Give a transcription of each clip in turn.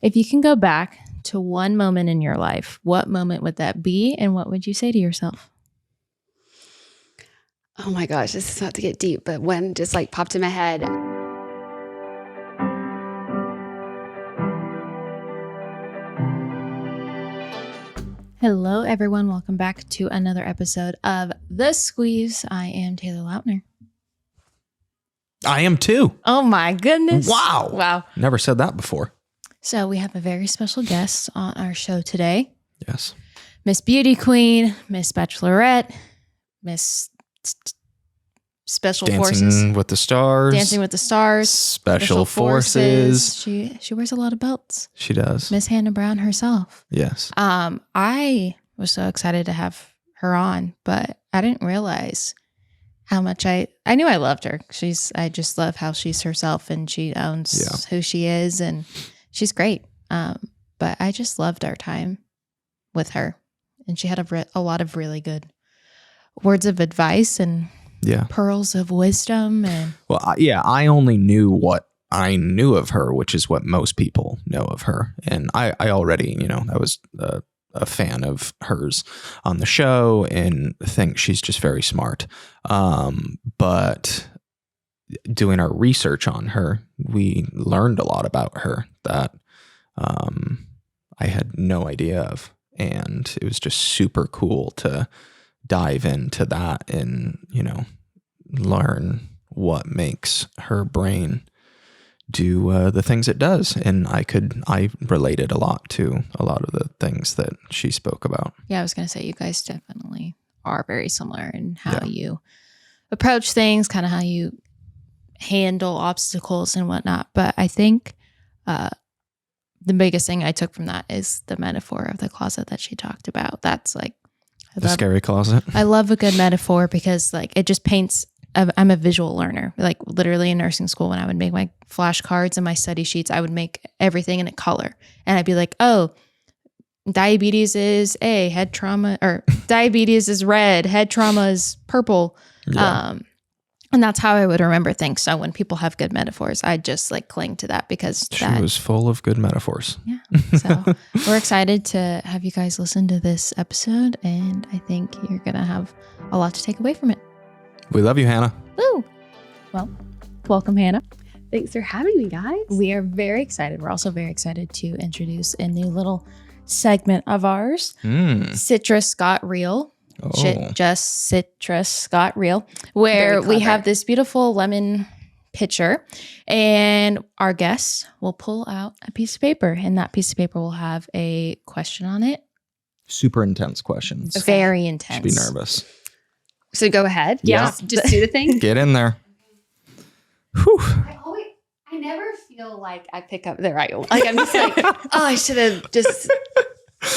If you can go back to one moment in your life, what moment would that be? And what would you say to yourself? Oh my gosh, this is not to get deep, but one just like popped in my head. Hello, everyone. Welcome back to another episode of The Squeeze. I am Taylor Lautner. I am too. Oh my goodness. Wow. Never said that before. So we have a very special guest on our show today. Yes. Miss Beauty Queen, Miss Bachelorette, Miss Special Forces. Dancing with the Stars. Dancing with the Stars. Special Forces. She wears a lot of belts. She does. Miss Hannah Brown herself. Yes. I was so excited to have her on, but I didn't realize how much I knew I loved her. I just love how she's herself and she owns who she is, and she's great. But I just loved our time with her, and she had a lot of really good words of advice and pearls of wisdom. And I only knew what I knew of her, which is what most people know of her. And I already, I was a fan of hers on the show and think she's just very smart. But doing our research on her, we learned a lot about her that I had no idea of. And it was just super cool to dive into that and, learn what makes her brain do the things it does. And I related a lot to a lot of the things that she spoke about. Yeah, I was going to say, you guys definitely are very similar in how you approach things, kind of how you handle obstacles and whatnot. But I think the biggest thing I took from that is the metaphor of the closet that she talked about. That's like the scary closet. I love a good metaphor because it just paints. I'm a visual learner. Like literally in nursing school, when I would make my flashcards and my study sheets, I would make everything in a color. And I'd be like, oh, diabetes is head trauma, or diabetes is red, head trauma is purple. Yeah. And that's how I would remember things. So when people have good metaphors, I just cling to that because she was full of good metaphors. Yeah. So we're excited to have you guys listen to this episode. And I think you're going to have a lot to take away from it. We love you, Hannah. Woo! Well, welcome, Hannah. Thanks for having me, guys. We are very excited. We're also very excited to introduce a new little segment of ours. Citrus Got Real. Oh. Just Citrus Got Real, where we have this beautiful lemon pitcher, and our guests will pull out a piece of paper, and that piece of paper will have a question on it. Super intense questions. Okay. Very intense. Should be nervous. So go ahead. Yeah. Just do the thing. Get in there. Whew. I never feel like I pick up the right one. Like I'm just like, oh, I should have just.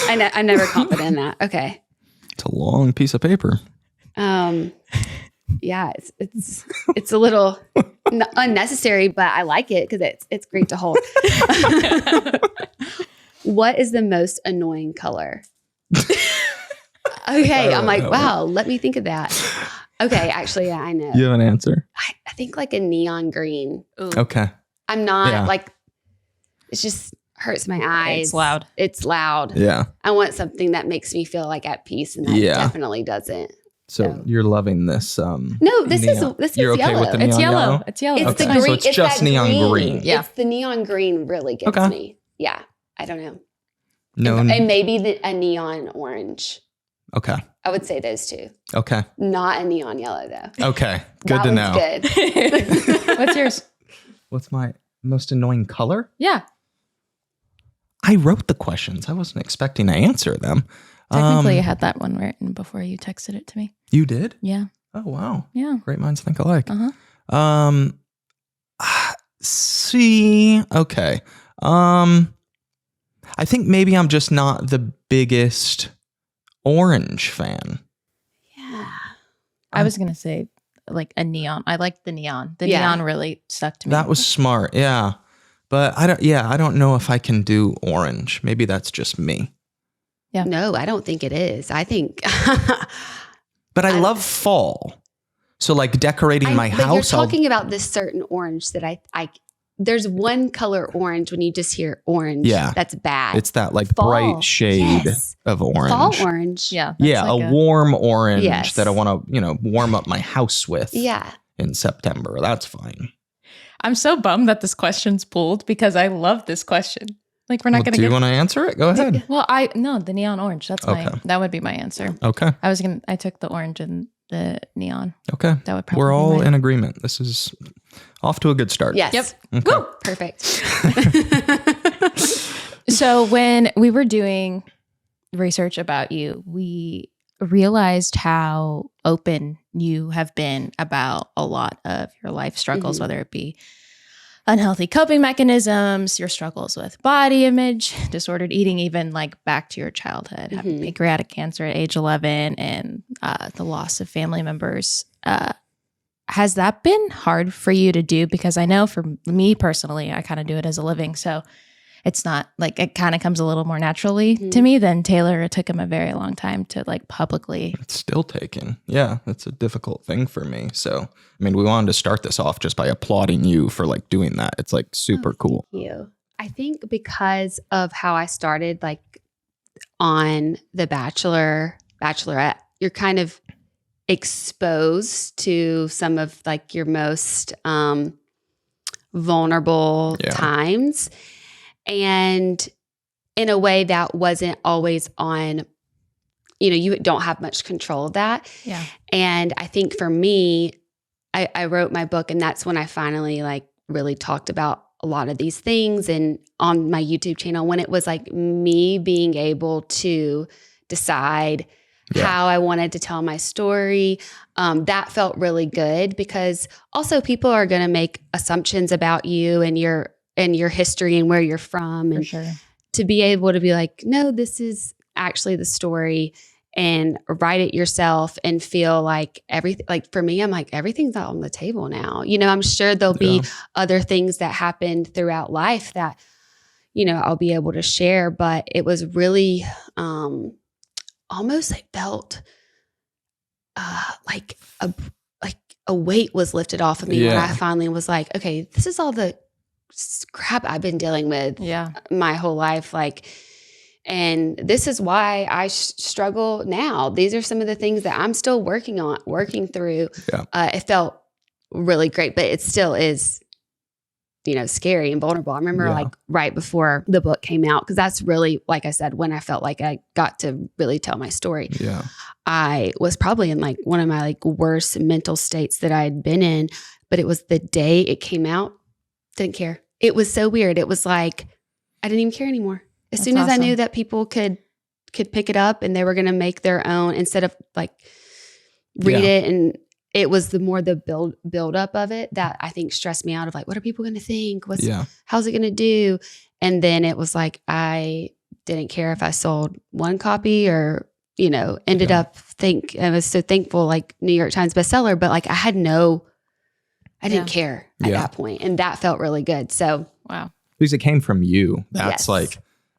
I'm never confident in that. Okay. It's a long piece of paper. Yeah, it's a little unnecessary, but I like it because it's great to hold. What is the most annoying color? Okay, I'm like, wow, let me think of that. Okay, actually, yeah, I know. You have an answer? I think like a neon green. Ooh. Okay. I'm not it just hurts my eyes. It's loud. Yeah. I want something that makes me feel like at peace, and that definitely doesn't. So you're loving this. No, this neon. is You're okay yellow. with the neon It's yellow. yellow? It's yellow. It's Okay. the green. So it's just neon green. Yeah. It's the neon green really gets me. Yeah. I don't know. No. And maybe a neon orange. Okay. I would say those two. Okay. Not a neon yellow though. Okay. Good to know. Good. What's yours? What's my most annoying color? Yeah. I wrote the questions. I wasn't expecting to answer them. Technically, I had that one written before you texted it to me. You did? Yeah. Oh, wow. Yeah. Great minds think alike. Uh-huh. See, okay. I think maybe I'm just not the biggest orange fan. Yeah. I was going to say a neon. I liked the neon. The neon really stuck to me. That was smart. Yeah. But I don't know if I can do orange. Maybe that's just me. Yeah. No, I don't think it is. I think. But I love fall. So decorating my house. You're talking about this certain orange that I there's one color orange when you just hear orange. Yeah. That's bad. It's that like Fall. bright shade Yes. of orange. Fall orange. Yeah. Yeah, like a warm orange Yes. that I want to, warm up my house with Yeah. in September. That's fine. I'm so bummed that this question's pulled because I love this question. Like we're not going to Do you get. want to answer it? Go ahead. Well, no, the neon orange. That's that would be my answer. Okay. I took the orange and the neon. Okay. That would probably We're be all mine. in agreement. This is off to a good start. Yes. Yep. Okay. Woo, perfect. So when we were doing research about you, we realized how open you have been about a lot of your life struggles, Mhm. whether it be unhealthy coping mechanisms, your struggles with body image, disordered eating, even like back to your childhood, having Mhm. pancreatic cancer at age 11 and the loss of family members. Has that been hard for you to do? Because I know for me personally, I kind of do it as a living. So it's not like it kind of comes a little more naturally to me than Taylor. It took him a very long time to like publicly. It's still taken. Yeah, it's a difficult thing for me. So, we wanted to start this off just by applauding you for like doing that. It's like super cool. Thank you. I think because of how I started like on The Bachelor, Bachelorette, you're kind of exposed to some of like your most vulnerable times. And in a way that wasn't always on, you don't have much control of that. Yeah. And I think for me, I wrote my book and that's when I finally like really talked about a lot of these things. And on my YouTube channel, when it was like me being able to decide how I wanted to tell my story, that felt really good because also people are going to make assumptions about you and your history and where you're from. And sure. to be able to be like, no, this is actually the story and write it yourself and feel like everything, like for me, I'm like, everything's out on the table now. I'm sure there'll be other things that happened throughout life that, I'll be able to share, but it was really, almost I felt like a weight was lifted off of me when I finally was like, okay, this is all the crap I've been dealing with my whole life. Like, and this is why I struggle now. These are some of the things that I'm still working through. Yeah. It felt really great, but it still is, scary and vulnerable. I remember like right before the book came out, because that's really, like I said, when I felt like I got to really tell my story. Yeah. I was probably in like one of my like worst mental states that I'd been in, but it was the day it came out. Didn't care. It was so weird. It was like, I didn't even care anymore. As soon as I knew that people could pick it up and they were going to make their own instead of like read it. And it was the build up of it that I think stressed me out of like, what are people going to think? How's it going to do? And then it was like, I didn't care if I sold one copy or, ended up I was so thankful, like New York Times bestseller, but like I didn't care at that point. And that felt really good. So, wow. Because it came from you. That's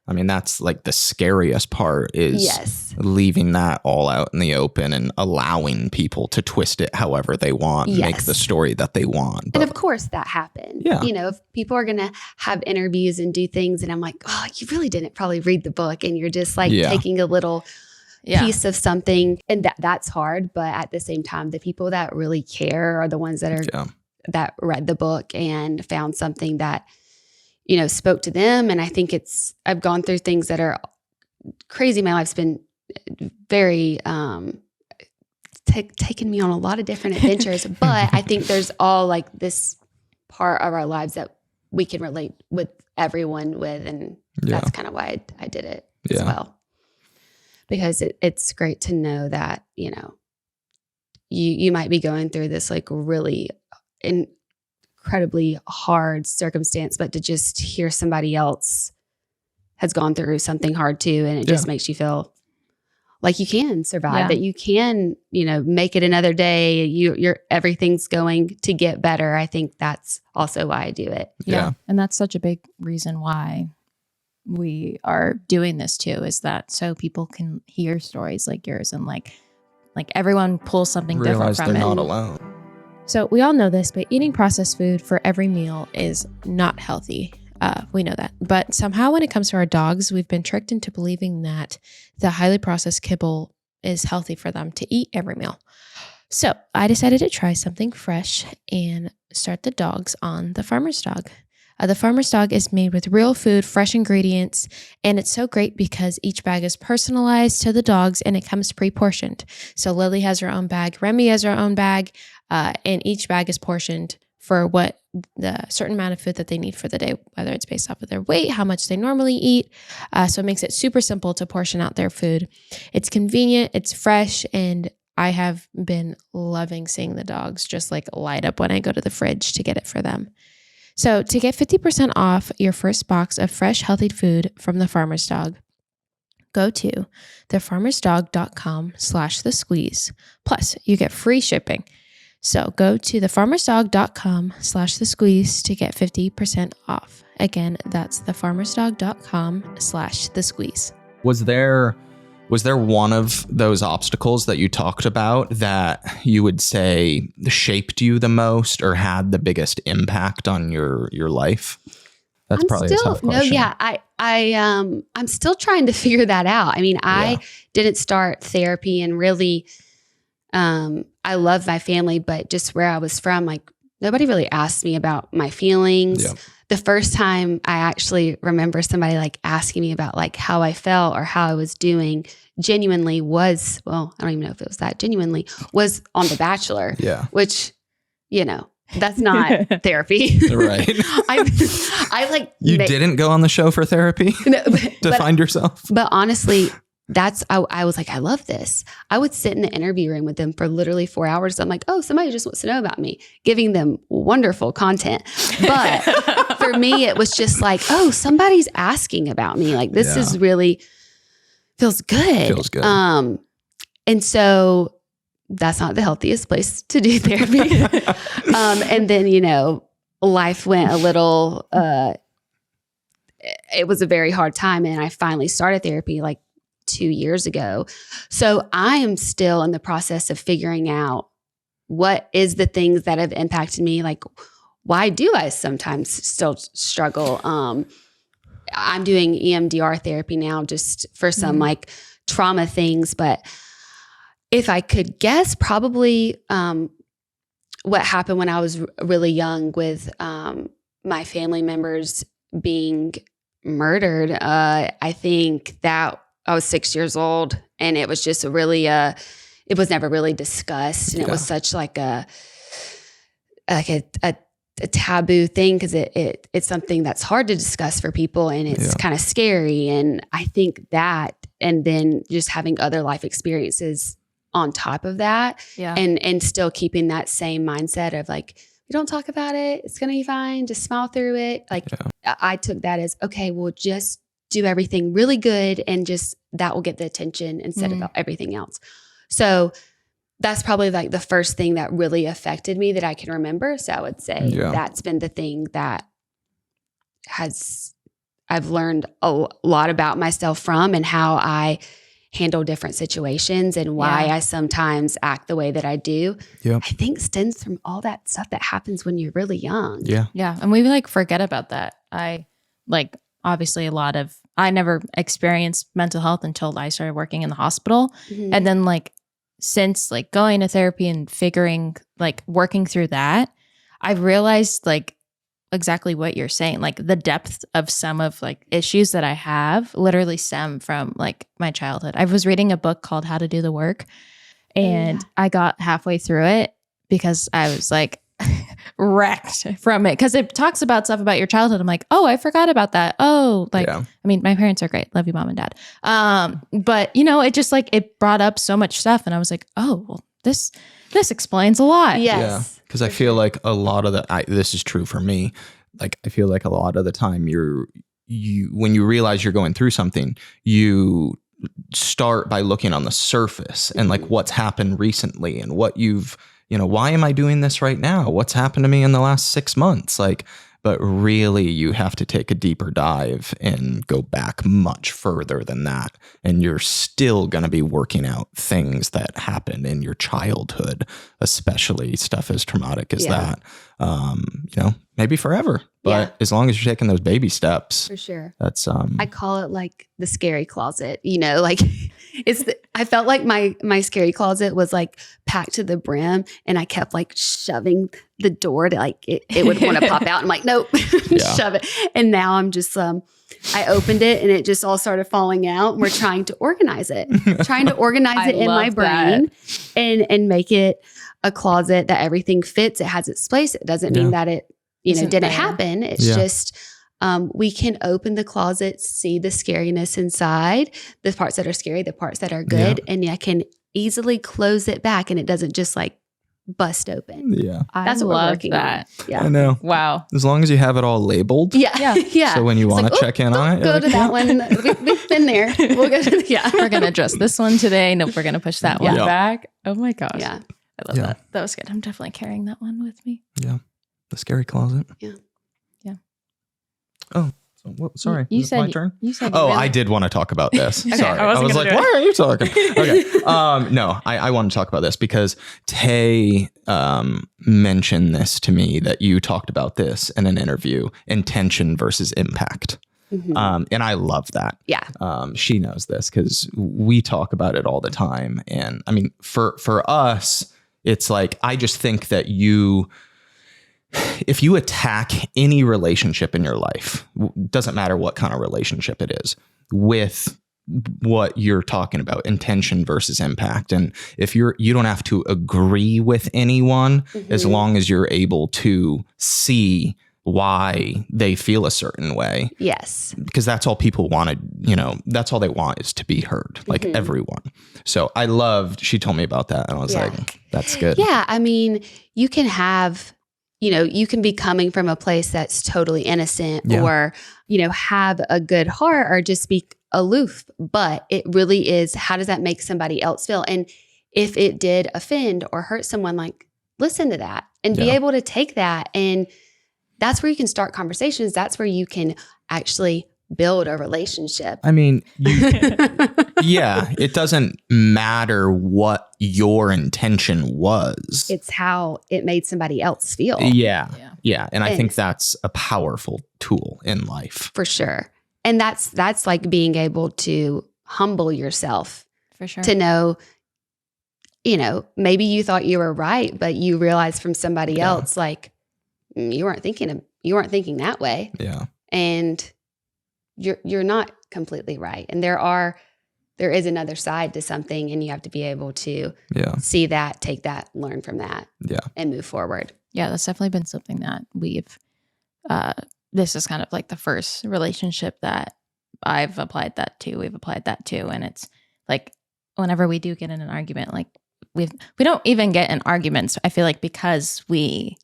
that's like the scariest part is leaving that all out in the open and allowing people to twist it however they want, make the story that they want. And of course that happened. Yeah. If people are going to have interviews and do things and I'm like, oh, you really didn't probably read the book and you're just like taking a little piece of something and that's hard. But at the same time, the people that really care are the ones that are that read the book and found something that spoke to them. And I think I've gone through things that are crazy. My life's been very, taken me on a lot of different adventures, but I think there's all like this part of our lives that we can relate with everyone with. And that's kind of why I did it as well, because it's great to know that, you might be going through this like really incredibly hard circumstance, but to just hear somebody else has gone through something hard too. And it just makes you feel like you can survive, that you can, make it another day. You're everything's going to get better. I think that's also why I do it. Yeah. And that's such a big reason why we are doing this too, is that so people can hear stories like yours and like everyone pulls something different from it. Realize they're not alone. So we all know this, but eating processed food for every meal is not healthy. We know that. But somehow when it comes to our dogs, we've been tricked into believing that the highly processed kibble is healthy for them to eat every meal. So I decided to try something fresh and start the dogs on the Farmer's Dog. The Farmer's Dog is made with real food, fresh ingredients, and it's so great because each bag is personalized to the dogs and it comes pre-portioned. So Lily has her own bag, Remy has her own bag, and each bag is portioned for what the certain amount of food that they need for the day, whether it's based off of their weight, how much they normally eat. So it makes it super simple to portion out their food. It's convenient, it's fresh, and I have been loving seeing the dogs just like light up when I go to the fridge to get it for them. So to get 50% off your first box of fresh, healthy food from the Farmer's Dog, go to thefarmersdog.com/thesqueeze. Plus, you get free shipping. So go to thefarmersdog.com/thesqueeze to get 50% off. Again, that's thefarmersdog.com/thesqueeze. Was there one of those obstacles that you talked about that you would say shaped you the most or had the biggest impact on your life? That's probably a tough question. No, yeah, I'm still trying to figure that out. I mean, I didn't start therapy, and really, I love my family, but just where I was from, like nobody really asked me about my feelings. Yeah. The first time I actually remember somebody like asking me about like how I felt or how I was doing genuinely was, well, I don't even know if it was that genuinely, was on The Bachelor. Yeah. Which, you know, that's not therapy. Right. I like. You didn't go on the show for therapy to find yourself? But honestly, I was like, I love this. I would sit in the interview room with them for literally 4 hours. I'm like, oh, somebody just wants to know about me, giving them wonderful content. But for me, it was just like, oh, somebody's asking about me. Like, this is really feels good. Feels good. And so that's not the healthiest place to do therapy. And then, you know, life went a little, it was a very hard time. And I finally started therapy like 2 years ago. So I am still in the process of figuring out what is the things that have impacted me. Like, why do I sometimes still struggle? I'm doing EMDR therapy now just for some like trauma things. But if I could guess, probably what happened when I was really young with my family members being murdered. I think that I was 6 years old, and it was just it was never really discussed. And it was such like a taboo thing because it's something that's hard to discuss for people, and it's kind of scary. And I think that, and then just having other life experiences on top of that, and still keeping that same mindset of like, we don't talk about it, it's gonna be fine, just smile through it. Like I took that as, okay, we'll just do everything really good, and just that will get the attention instead of everything else. So that's probably like the first thing that really affected me that I can remember. So I would say that's been the thing that I've learned a lot about myself from, and how I handle different situations, and why I sometimes act the way that I do. I think stems from all that stuff that happens when you're really young. Yeah. And we like forget about that. Obviously I never experienced mental health until I started working in the hospital. And then like, since like going to therapy and figuring, like working through that, I've realized like exactly what you're saying. Like the depth of some of like issues that I have literally stem from like my childhood. I was reading a book called How to Do the Work, and I got halfway through it because I was like wrecked from it, because it talks about stuff about your childhood. I'm like, oh, I forgot about that. Oh, like, I mean, my parents are great. Love you, mom and dad. But you know, it just like, it brought up so much stuff, and I was like, oh, well, this explains a lot. Yes. Yeah. Cause I feel like a lot of this is true for me. Like, I feel like a lot of the time when you realize you're going through something, you start by looking on the surface and like what's happened recently, and what why am I doing this right now? What's happened to me in the last 6 months? Like, But really, you have to take a deeper dive and go back much further than that. And you're still going to be working out things that happened in your childhood, especially stuff as traumatic as that. Maybe forever. But as long as you're taking those baby steps. For sure. That's I call it like the scary closet, like I felt like my scary closet was like packed to the brim, and I kept like shoving the door to like it would want to pop out. I'm like, nope, shove it. And now I'm just I opened it and it just all started falling out, and we're trying to organize it in my brain and make it a closet that everything fits. It has its place. It doesn't mean that it didn't happen. It's just we can open the closet, see the scariness inside, the parts that are scary, the parts that are good, and I can easily close it back, and it doesn't just like bust open. Yeah, that's what we're working on. Yeah, I know. Wow. As long as you have it all labeled. Yeah. So when you want to check in on it, go to that one. We've been there. We'll go to we're gonna address this one today. Nope, we're gonna push that one back. Oh my gosh. Yeah, I love that. That was good. I'm definitely carrying that one with me. Yeah. The scary closet. Yeah. Oh, sorry. You Is it my said turn? You said. Oh, really? I did want to talk about this. Okay, Sorry. I I was like, why are you talking? Okay. No, I want to talk about this because Tay mentioned this to me, that you talked about this in an interview, intention versus impact. Mm-hmm. And I love that. Yeah. She knows this because we talk about it all the time. And I mean, for us, it's like, I just think that if you attack any relationship in your life, doesn't matter what kind of relationship it is, with what you're talking about, intention versus impact. And if you don't have to agree with anyone, as long as you're able to see why they feel a certain way. Yes. Because that's all people wanted, that's all they want is to be heard, like everyone. So she told me about that, and I was like, that's good. Yeah. I mean, you can have, you can be coming from a place that's totally innocent or, have a good heart or just be aloof. But it really is, how does that make somebody else feel? And if it did offend or hurt someone, like, listen to that and be able to take that. And that's where you can start conversations. That's where you can actually build a relationship. I mean, it doesn't matter what your intention was. It's how it made somebody else feel. Yeah. And I think that's a powerful tool in life. For sure. And that's like being able to humble yourself. For sure. To know, maybe you thought you were right, but you realized from somebody else, like, you weren't thinking that way. Yeah. And you're not completely right. And there is another side to something, and you have to be able to see that, take that, learn from that, and move forward. Yeah, that's definitely been something that we've this is kind of like the first relationship that I've applied that to. We've applied that to, and it's like whenever we do get in an argument, like we don't even get in arguments, I feel like, because we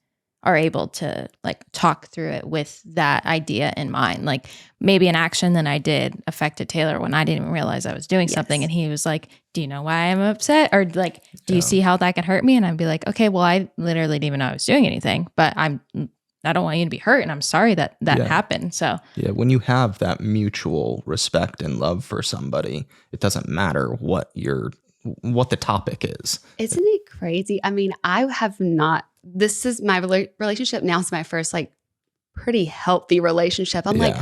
are able to like talk through it with that idea in mind. Like maybe an action that I did affected Taylor when I didn't even realize I was doing something. And he was like, do you know why I'm upset? Or like, do you see how that can hurt me? And I'd be like, okay, well, I literally didn't even know I was doing anything, but I don't want you to be hurt. And I'm sorry that happened. So when you have that mutual respect and love for somebody, it doesn't matter what the topic is. Isn't it crazy? I mean, this is my relationship now. It's my first like pretty healthy relationship. I'm like,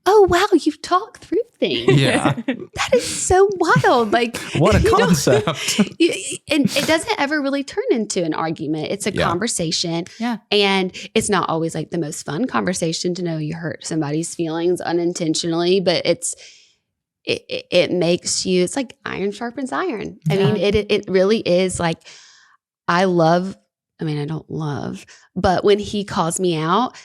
oh wow, you've talked through things. Yeah. That is so wild. Like, what a concept. And it doesn't ever really turn into an argument. It's a conversation. Yeah. And it's not always like the most fun conversation to know you hurt somebody's feelings unintentionally, but it makes you, it's like iron sharpens iron. I mean, it really is like, I don't love, but when he calls me out,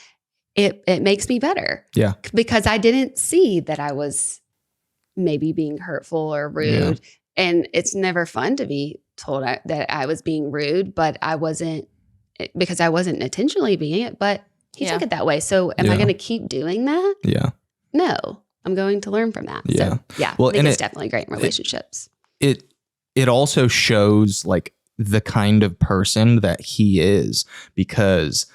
it makes me better. Yeah. Because I didn't see that I was maybe being hurtful or rude. Yeah. And it's never fun to be told that I was being rude, but I wasn't, because I wasn't intentionally being it, but he took it that way. So am I going to keep doing that? Yeah. No, I'm going to learn from that. Yeah. So well, I think it's definitely great in relationships. It also shows like the kind of person that he is, because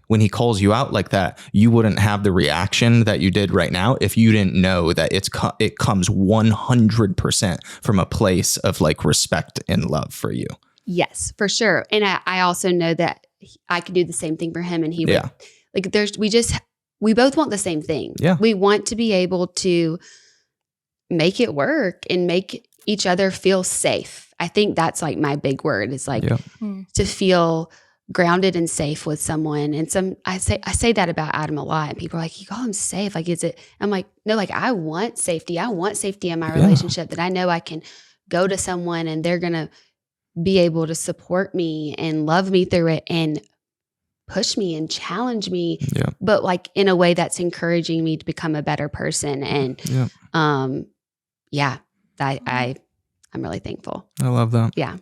when he calls you out like that, you wouldn't have the reaction that you did right now if you didn't know that it comes 100% from a place of like respect and love for you. Yes, for sure. And I also know that I could do the same thing for him, and he would. Like we both want the same thing. Yeah. We want to be able to make it work and make each other feel safe. I think that's like my big word is like to feel grounded and safe with someone. And I say that about Adam a lot, and people are like, you call him safe. Like, is it? I'm like, no, like I want safety. I want safety in my relationship, that I know I can go to someone and they're going to be able to support me and love me through it and push me and challenge me, but like in a way that's encouraging me to become a better person. And I'm really thankful. I love that. Yeah.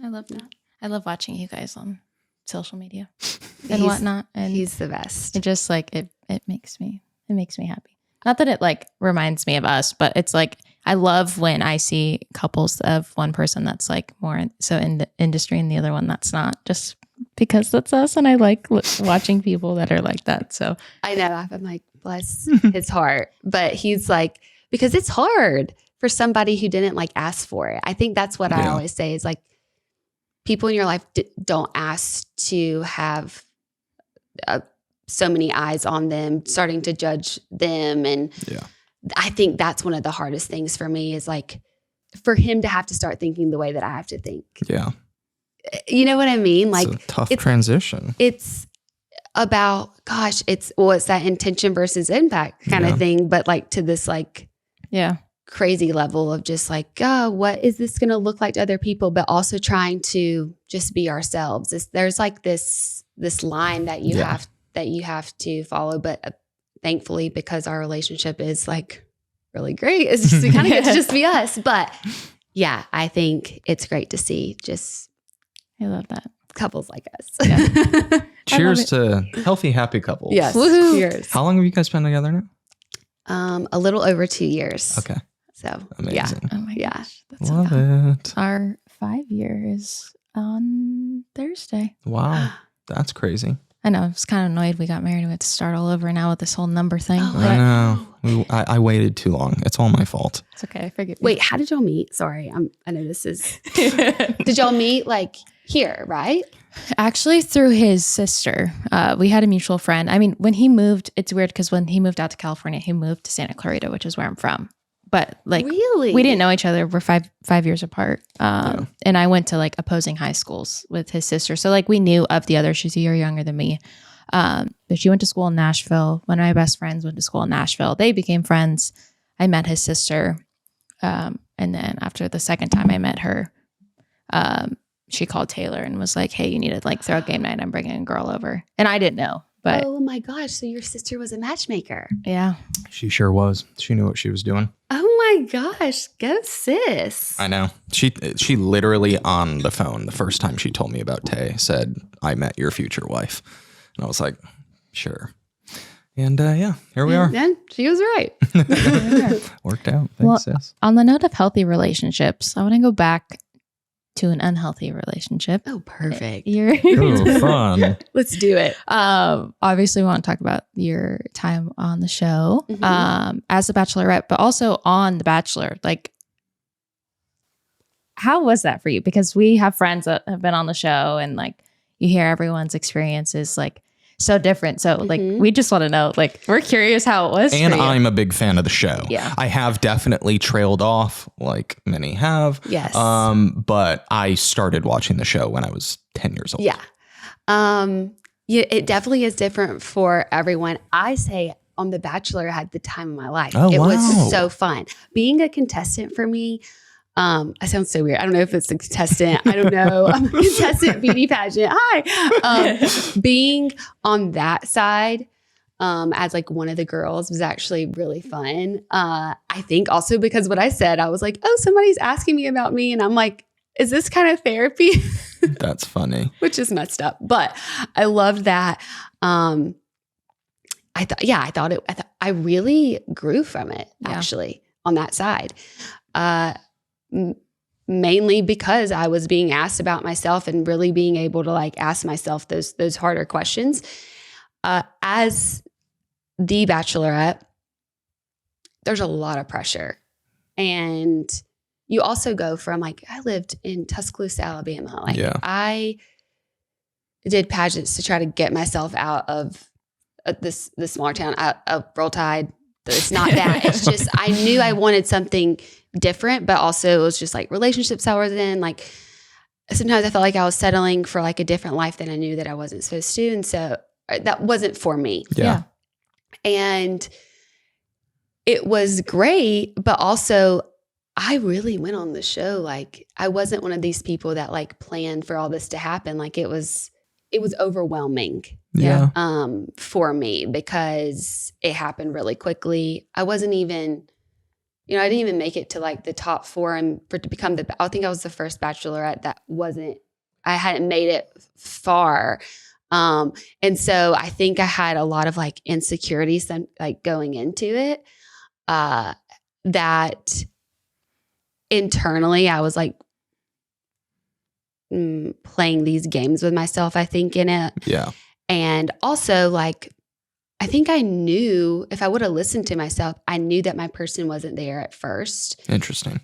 I love that. I love watching you guys on social media and whatnot. And he's the best. It just like, it makes me happy. Not that it like reminds me of us, but it's like, I love when I see couples of one person that's like more in the industry and the other one that's not, just because that's us. And I like watching people that are like that. So I know, I'm like, bless his heart, but he's like, because it's hard for somebody who didn't like ask for it. I think that's what I always say is like, people in your life don't ask to have so many eyes on them, starting to judge them. And I think that's one of the hardest things for me is like for him to have to start thinking the way that I have to think. Yeah. You know what I mean? Like it's a tough transition. It's about, it's that intention versus impact kind of thing. But like to this like, crazy level of just like, what is this going to look like to other people? But also trying to just be ourselves. There's like this line that you have to follow. But thankfully, because our relationship is like really great, it's just, we kind of get to just be us. But yeah, I think it's great to see I love that. couples like us. Yeah. Cheers to healthy, happy couples. Yes. Woohoo. Cheers. How long have you guys been together now? A little over 2 years. Okay. So Amazing. Oh my gosh. That's Love it. Our 5 years on Thursday. Wow. That's crazy. I know. I was kind of annoyed we got married and we had to start all over now with this whole number thing. I know. I waited too long. It's all my fault. It's okay. Forgive me. Wait, how did y'all meet? Sorry. I know this is, did y'all meet like here, right? Actually, through his sister. We had a mutual friend. I mean, when he moved, it's weird because when he moved out to California, he moved to Santa Clarita, which is where I'm from. But like, really, we didn't know each other. We're five years apart. And I went to like opposing high schools with his sister. So like we knew of the other. She's a year younger than me. But she went to school in Nashville. One of my best friends went to school in Nashville. They became friends. I met his sister. And then after the second time I met her, she called Taylor and was like, hey, you need to like throw a game night. I'm bringing a girl over. And I didn't know. But oh my gosh. So your sister was a matchmaker. yeah. She sure was. She knew what she was doing. Oh my gosh. Go sis. I know. She literally on the phone, the first time she told me about Tay, said, I met your future wife. And I was like, sure. And here we are. And she was right. Worked out. Thanks, Well, sis. on the note of healthy relationships, I want to go back to an unhealthy relationship. Oh, perfect. Oh, fun. Let's do it. Obviously, we want to talk about your time on the show as a bachelorette, but also on The Bachelor. Like, how was that for you? Because we have friends that have been on the show, and like you hear everyone's experiences, like so different. So like we just want to know, like we're curious how it was. And for you. I'm a big fan of the show. Yeah. I have definitely trailed off like many have. Yes. But I started watching the show when I was 10 years old. Yeah. Yeah, it definitely is different for everyone. I say on The Bachelor, I had the time of my life. Oh, it wow. was so fun. Being a contestant for me, I sound so weird. I don't know if it's a contestant. I don't know. I'm a contestant beauty pageant. Hi. Being on that side as like one of the girls was actually really fun. I think also because what I said, I was like, oh, somebody's asking me about me. And I'm like, is this kind of therapy? That's funny. Which is messed up. But I loved that. I really grew from it actually on that side. Mainly because I was being asked about myself and really being able to like ask myself those harder questions. as the Bachelorette, there's a lot of pressure. And you also go from like, I lived in Tuscaloosa, Alabama. Like I did pageants to try to get myself out of this smaller town, of Roll Tide. It's not that. It's just, I knew I wanted something different, but also it was just like relationships I was in. Like sometimes I felt like I was settling for like a different life than I knew that I wasn't supposed to. And so that wasn't for me. Yeah. And it was great, but also I really went on the show. Like I wasn't one of these people that like planned for all this to happen. Like it was overwhelming. Yeah. For me, because it happened really quickly. I wasn't even, I didn't even make it to like the top 4 and for to become I think I was the first Bachelorette that I hadn't made it far. And so I think I had a lot of like insecurities like going into it, that internally I was like playing these games with myself, I think, in it. Yeah. And also like, I think I knew if I would have listened to myself, I knew that my person wasn't there at first. Interesting.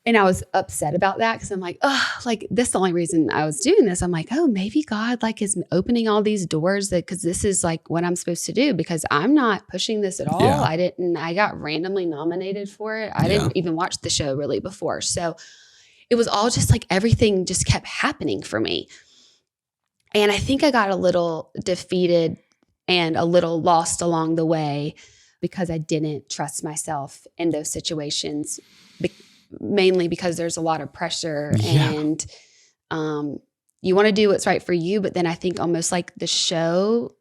And I was upset about that because I'm like, oh, like that's the only reason I was doing this. I'm like, oh, maybe God like is opening all these doors because this is like what I'm supposed to do because I'm not pushing this at all. Yeah. I got randomly nominated for it. I didn't even watch the show really before. So it was all just like everything just kept happening for me. And I think I got a little defeated and a little lost along the way because I didn't trust myself in those situations, mainly because there's a lot of pressure and you want to do what's right for you. But then I think almost like the show,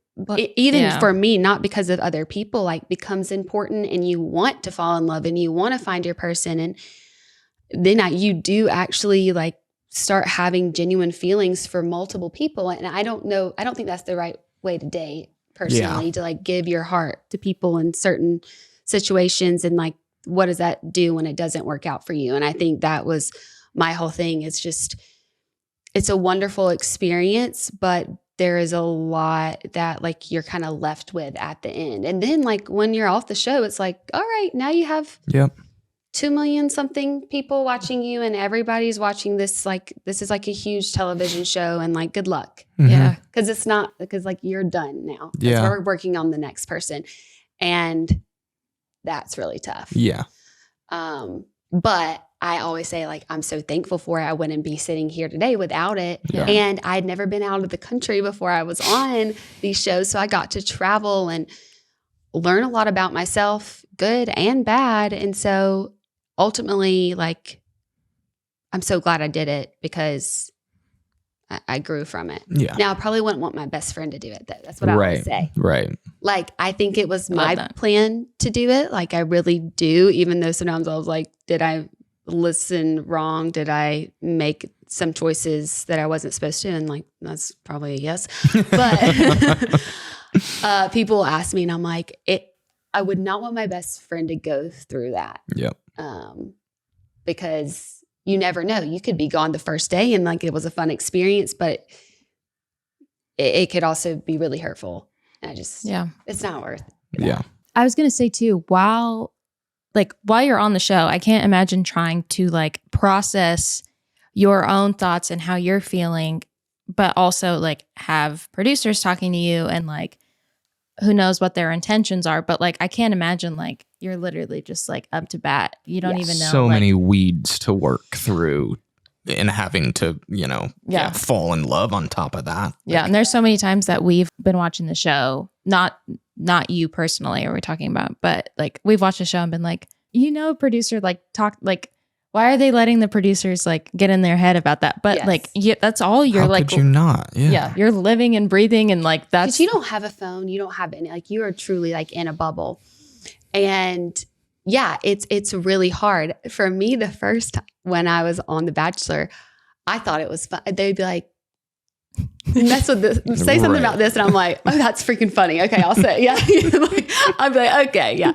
for me, not because of other people, like becomes important and you want to fall in love and you want to find your person. And then you do actually like start having genuine feelings for multiple people. And I don't think that's the right way to date personally, to like give your heart to people in certain situations. And like, what does that do when it doesn't work out for you? And I think that was my whole thing. It's just, it's a wonderful experience, but there is a lot that like you're kind of left with at the end. And then like when you're off the show, it's like, all right, now you have 2 million something people watching you and everybody's watching this. Like, this is like a huge television show and like, good luck. Mm-hmm. Yeah. Because like you're done now. Yeah. We're working on the next person. And that's really tough. Yeah. But I always say like, I'm so thankful for it. I wouldn't be sitting here today without it. Yeah. And I'd never been out of the country before I was on these shows. So I got to travel and learn a lot about myself, good and bad. And so ultimately, like, I'm so glad I did it because I grew from it. Yeah. Now, I probably wouldn't want my best friend to do it. That's what I would say. Right. Like, I think it was my plan to do it. Like, I really do, even though sometimes I was like, did I listen wrong? Did I make some choices that I wasn't supposed to? And like, that's probably a yes. But people ask me and I'm like, I would not want my best friend to go through that. Yep. Because you never know. You could be gone the first day and like it was a fun experience, but it could also be really hurtful. And it's not worth it. Yeah. I was going to say too, while you're on the show, I can't imagine trying to like process your own thoughts and how you're feeling, but also like have producers talking to you and like, who knows what their intentions are, but like, I can't imagine like you're literally just like up to bat. You don't even know. So many weeds to work through and having to, fall in love on top of that. Yeah. And there's so many times that we've been watching the show, not you personally, or we're talking about, but like we've watched the show and been like, producer, like talk, like, why are they letting the producers like get in their head about that? But that's all you're How like, could you not? Yeah. You're living and breathing. And like, that's, because you don't have a phone. You don't have any, like you are truly like in a bubble. And yeah, it's really hard for me. The first time when I was on The Bachelor, I thought it was fun. They'd be like, mess with this, say something about this. And I'm like, oh, that's freaking funny. Okay, I'll say, yeah. I'd be like, okay, yeah.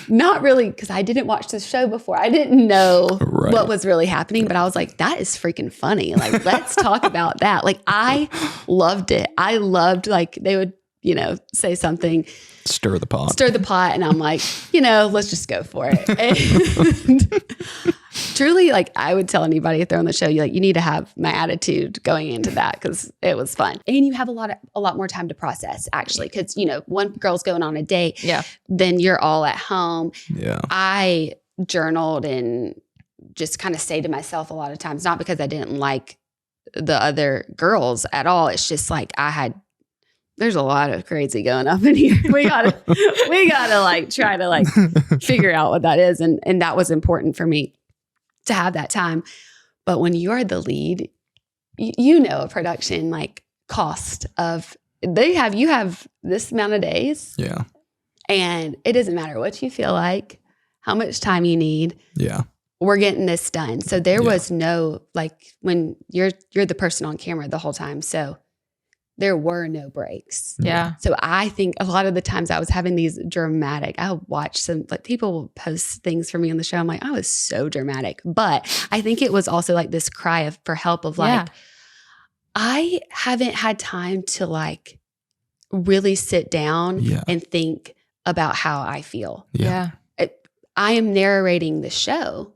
Not really, because I didn't watch the show before. I didn't know what was really happening, but I was like, that is freaking funny. Like, let's talk about that. Like, I loved it. I loved, like, they would, say something, Stir the pot. And I'm like, let's just go for it. And truly, like, I would tell anybody if they're on the show, you need to have my attitude going into that, because it was fun. And you have a lot more time to process, actually, because, one girl's going on a date, then you're all at home. Yeah. I journaled and just kind of say to myself a lot of times, not because I didn't like the other girls at all. It's just like there's a lot of crazy going up in here. We gotta like try to like figure out what that is. And that was important for me to have that time. But when you are the lead, a production like cost of, you have this amount of days. Yeah. And it doesn't matter what you feel like, how much time you need. Yeah. We're getting this done. So there was no, like, when you're the person on camera the whole time. So there were no breaks. Yeah. So I think a lot of the times I was having these dramatic, I watch some, like, people will post things for me on the show. I'm like, I was so dramatic. But I think it was also like this cry for help of like, I haven't had time to like really sit down and think about how I feel. Yeah. I am narrating the show,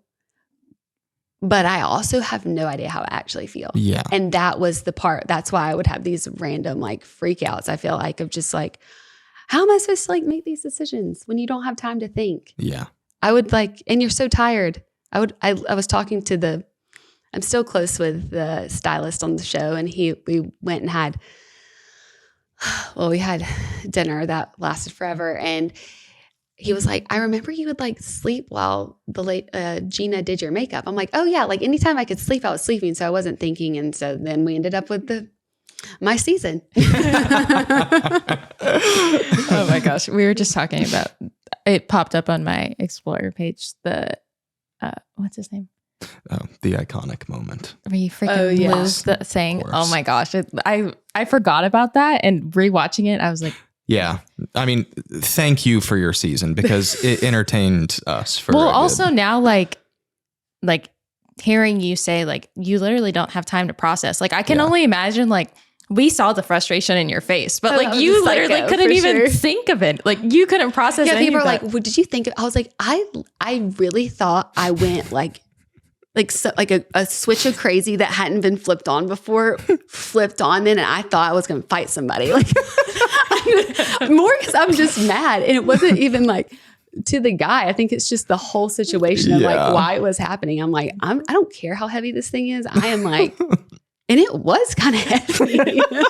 but I also have no idea how I actually feel. Yeah. And that was the part. That's why I would have these random like freakouts, I feel like, of just like, how am I supposed to like make these decisions when you don't have time to think? Yeah. I would like, and you're so tired. I was talking to I'm still close with the stylist on the show, and we went and had dinner that lasted forever. And he was like, I remember you would like sleep while the late Gina did your makeup. I'm like, oh yeah, like anytime I could sleep, I was sleeping. So I wasn't thinking. And so then we ended up with my season. Oh my gosh. We were just talking about, it popped up on my Explorer page, what's his name? Oh, the iconic moment. Where you freaking lose the saying, oh my gosh. I forgot about that, and rewatching it, I was like, yeah. I mean, thank you for your season, because it entertained us. For also now, like hearing you say, like, you literally don't have time to process. Like, I can only imagine, like, we saw the frustration in your face, but like you literally couldn't even think of it. Like, you couldn't process it. Yeah, people are like, well, did you think of, I was like, I really thought I went like a switch of crazy that hadn't been flipped on before, flipped on then, and I thought I was going to fight somebody. Like, more because I'm just mad. And it wasn't even like to the guy. I think it's just the whole situation of like why it was happening. I'm like, I don't care how heavy this thing is. I am like, and it was kind of heavy.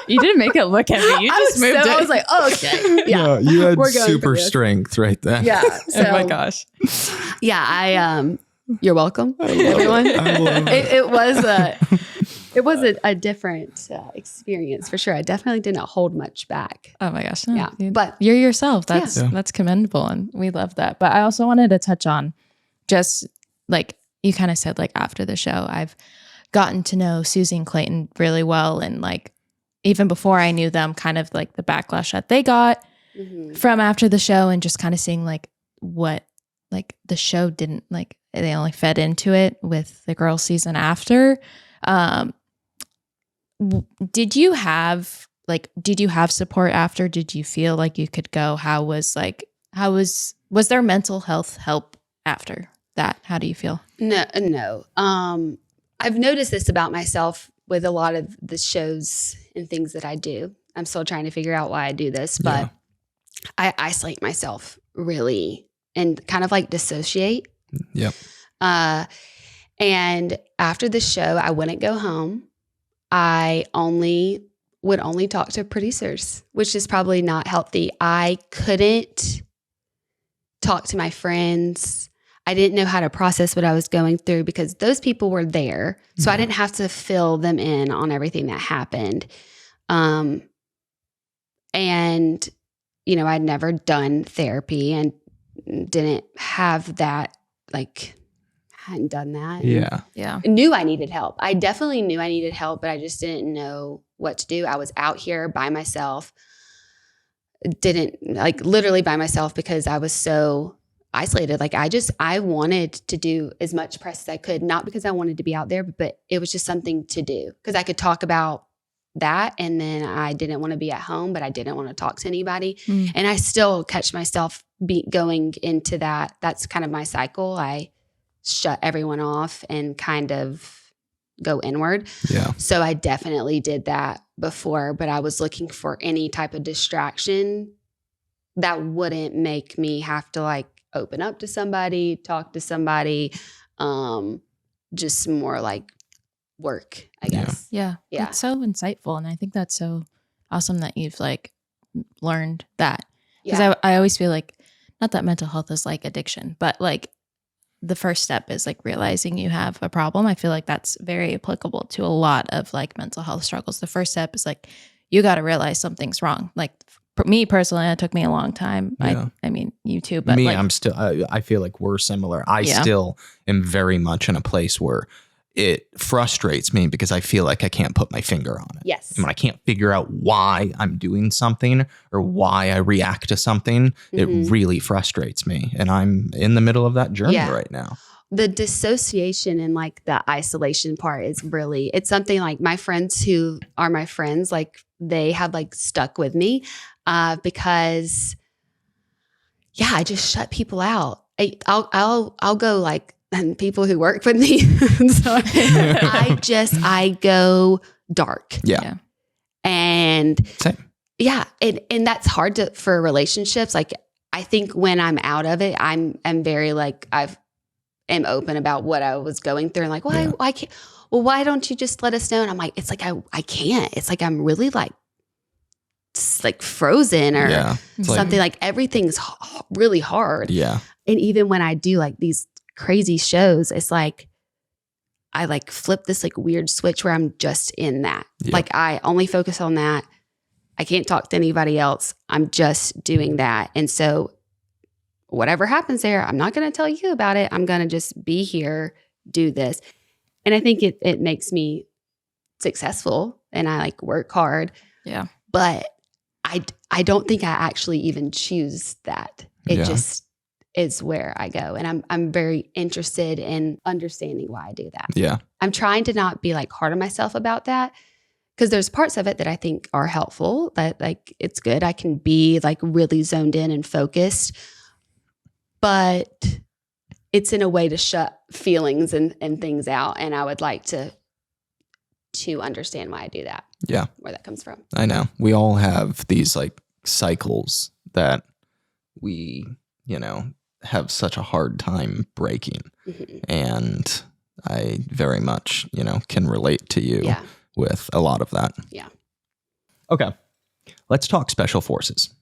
You didn't make it look heavy. You just moved it. I was like, oh, okay. Yeah. You had super strength right there. Yeah. So, oh my gosh. Yeah. You're welcome, everyone. It was a different experience for sure. I definitely did not hold much back. Oh my gosh. No, yeah. But you're yourself. That's commendable. And we love that. But I also wanted to touch on just like you kind of said, like after the show, I've gotten to know Susie and Clayton really well. And like, even before I knew them, kind of like the backlash that they got from after the show, and just kind of seeing like what like the show didn't like, they only fed into it with the girls season after. Did you have support after? Did you feel like you could go? Was there mental health help after that? How do you feel? No. I've noticed this about myself with a lot of the shows and things that I do. I'm still trying to figure out why I do this, but I isolate myself really and kind of like dissociate. Yep. And after the show, I wouldn't go home. I would only talk to producers, which is probably not healthy. I couldn't talk to my friends. I didn't know how to process what I was going through because those people were there. So I didn't have to fill them in on everything that happened. And, I'd never done therapy and didn't have that, like, hadn't done that. Yeah. Knew I needed help. I definitely knew I needed help, but I just didn't know what to do. I was out here by myself. Literally by myself because I was so isolated. Like I wanted to do as much press as I could, not because I wanted to be out there, but it was just something to do because I could talk about that. And then I didn't want to be at home, but I didn't want to talk to anybody. Mm. And I still catch myself going into that. That's kind of my cycle. I shut everyone off and kind of go inward. Yeah. So I definitely did that before, but I was looking for any type of distraction that wouldn't make me have to like open up to somebody, talk to somebody, just more like work, I guess. Yeah. Yeah. That's so insightful. And I think that's so awesome that you've like learned that. Because Yeah. I always feel like, not that mental health is like addiction, but like the first step is like realizing you have a problem. I feel like that's very applicable to a lot of like mental health struggles. The first step is like, you got to realize something's wrong. Like for me personally, it took me a long time. Yeah. I mean, you too, but Me, like, I'm still, I feel like we're similar. I Yeah. still am very much in a place where it frustrates me because I feel like I can't put my finger on it. Yes. And when I can't figure out why I'm doing something or why I react to something, it really frustrates me. And I'm in the middle of that journey Yeah. right now. The dissociation and like the isolation part is really, it's something like my friends who are my friends, like they have like stuck with me because I just shut people out. I'll go like, and people who work with me. So I go dark. Yeah. And Same. yeah. And that's hard for relationships. Like I think when I'm out of it, I'm very like, am open about what I was going through and like, why can't, well, why don't you just let us know? And I'm like, it's like, I can't, it's like, I'm really like frozen or It's something like everything's really hard. Yeah. And even when I do like these crazy shows, it's like I like flip this like weird switch where I'm just in that. Yeah. Like I only focus on that. I can't talk to anybody else. I'm just doing that. And so whatever happens there, I'm not going to tell you about it. I'm going to just be here, do this. And I think it makes me successful and I like work hard. Yeah. But I don't think I actually even choose that. It just is where I go. And I'm very interested in understanding why I do that. Yeah. I'm trying to not be like hard on myself about that because there's parts of it that I think are helpful, that like it's good. I can be like really zoned in and focused, but it's in a way to shut feelings and things out. And I would like to understand why I do that. Yeah. Where that comes from. I know. We all have these like cycles that we, have such a hard time breaking. And I very much, can relate to you with a lot of that. Yeah. Okay. Let's talk special forces.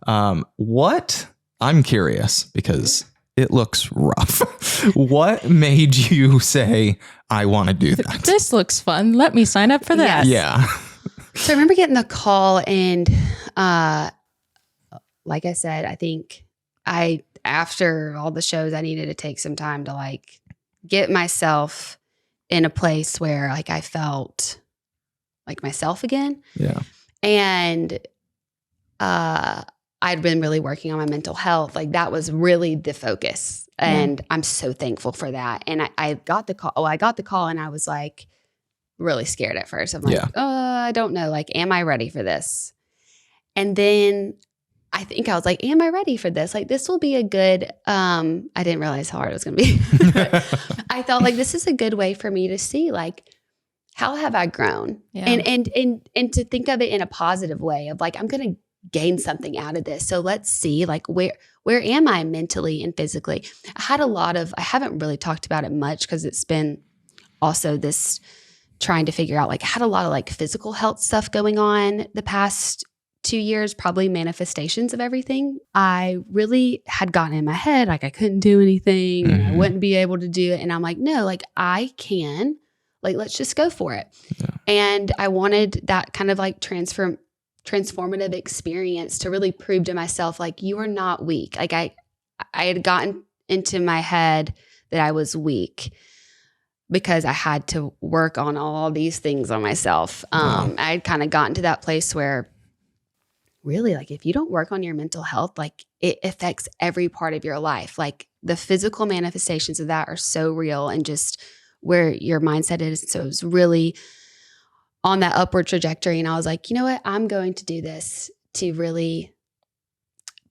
I'm curious because it looks rough. What made you say, I want to do that? This looks fun. Let me sign up for that. Yeah. So I remember getting the call and like I said, I think after all the shows, I needed to take some time to like get myself in a place where like I felt like myself again. Yeah. And I'd been really working on my mental health. Like that was really the focus. And I'm so thankful for that. And I got the call. Oh, I got the call and I was like really scared at first. I'm like, I don't know. Like, am I ready for this? And then I think I was like, am I ready for this? Like, this will be a good, I didn't realize how hard it was going to be. I thought like, this is a good way for me to see like, how have I grown? Yeah. And to think of it in a positive way of like, I'm going to gain something out of this. So let's see like, where am I mentally and physically? I haven't really talked about it much because it's been also this trying to figure out like, I had a lot of like physical health stuff going on the past 2 years, probably manifestations of everything. I really had gotten in my head, like I couldn't do anything and I wouldn't be able to do it. And I'm like, no, like I can, like, let's just go for it. Yeah. And I wanted that kind of like transformative experience to really prove to myself, like, you are not weak. Like I had gotten into my head that I was weak because I had to work on all these things on myself. I had kind of gotten to that place where really, like, if you don't work on your mental health, like it affects every part of your life. Like the physical manifestations of that are so real and just where your mindset is. So it's really on that upward trajectory. And I was like, you know what? I'm going to do this to really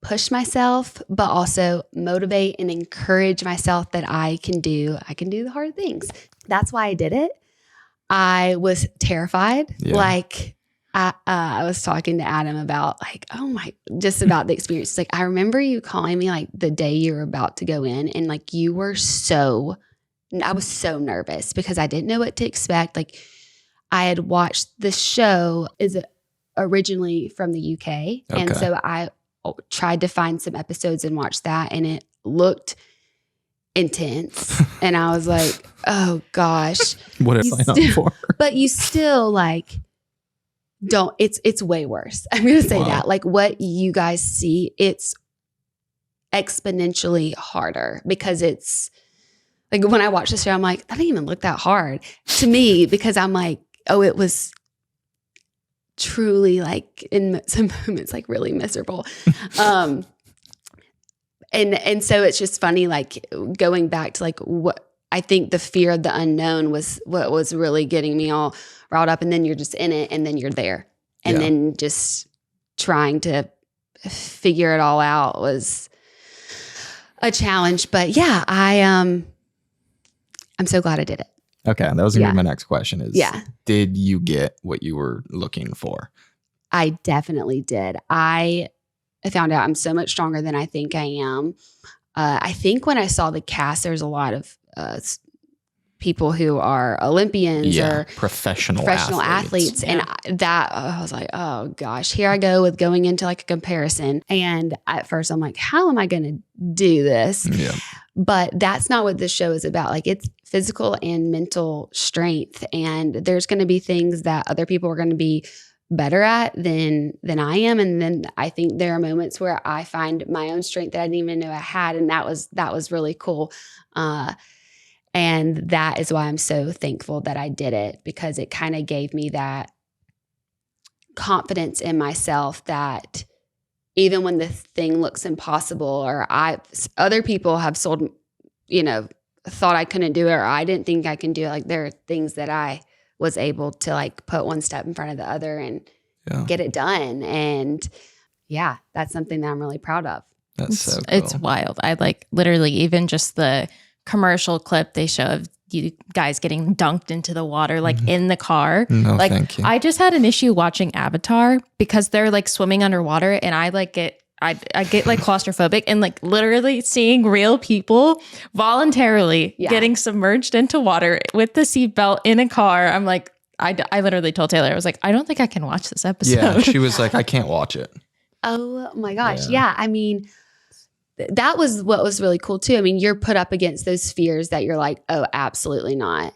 push myself, but also motivate and encourage myself that I can do the hard things. That's why I did it. I was terrified. Yeah. Like I was talking to Adam about like, just about the experience. It's like, I remember you calling me like the day you were about to go in, and like I was so nervous because I didn't know what to expect. Like I had watched the show is originally from the UK. Okay. And so I tried to find some episodes and watch that, and it looked intense. And I was like, oh gosh. What have I done for? But you still like it's way worse. I'm going to say that. Like what you guys see, it's exponentially harder because it's like when I watch the show, I'm like, that didn't even look that hard to me, because I'm like, oh, it was truly like in some moments like really miserable. And so it's just funny, like going back to like what I think the fear of the unknown was what was really getting me all riled up. And then you're just in it, and then you're there, and then just trying to figure it all out was a challenge. But yeah, I'm so glad I did it. Okay, that was gonna be my next question is, did you get what you were looking for? I definitely did. I found out I'm so much stronger than I think I am. I think when I saw the cast, there's a lot of people who are Olympians or professional athletes. And I was like, oh gosh, here I go with going into like a comparison. And at first I'm like, how am I going to do this? Yeah. But that's not what this show is about. Like it's physical and mental strength. And there's going to be things that other people are going to be better at than I am. And then I think there are moments where I find my own strength that I didn't even know I had. And that was really cool. And that is why I'm so thankful that I did it, because it kind of gave me that confidence in myself that even when the thing looks impossible, or other people have thought I couldn't do it, or I didn't think I can do it. Like there are things that I was able to like put one step in front of the other and get it done. And yeah, that's something that I'm really proud of. That's so cool. It's wild. I like literally even just the commercial clip they show of you guys getting dunked into the water, like in the car. No, like thank you. I just had an issue watching Avatar because they're like swimming underwater, and I get like claustrophobic, and like literally seeing real people voluntarily getting submerged into water with the seatbelt in a car. I'm like, I literally told Taylor, I was like, I don't think I can watch this episode. Yeah, she was like, I can't watch it. Oh my gosh. Yeah. I mean, that was what was really cool too. I mean, you're put up against those fears that you're like, oh, absolutely not.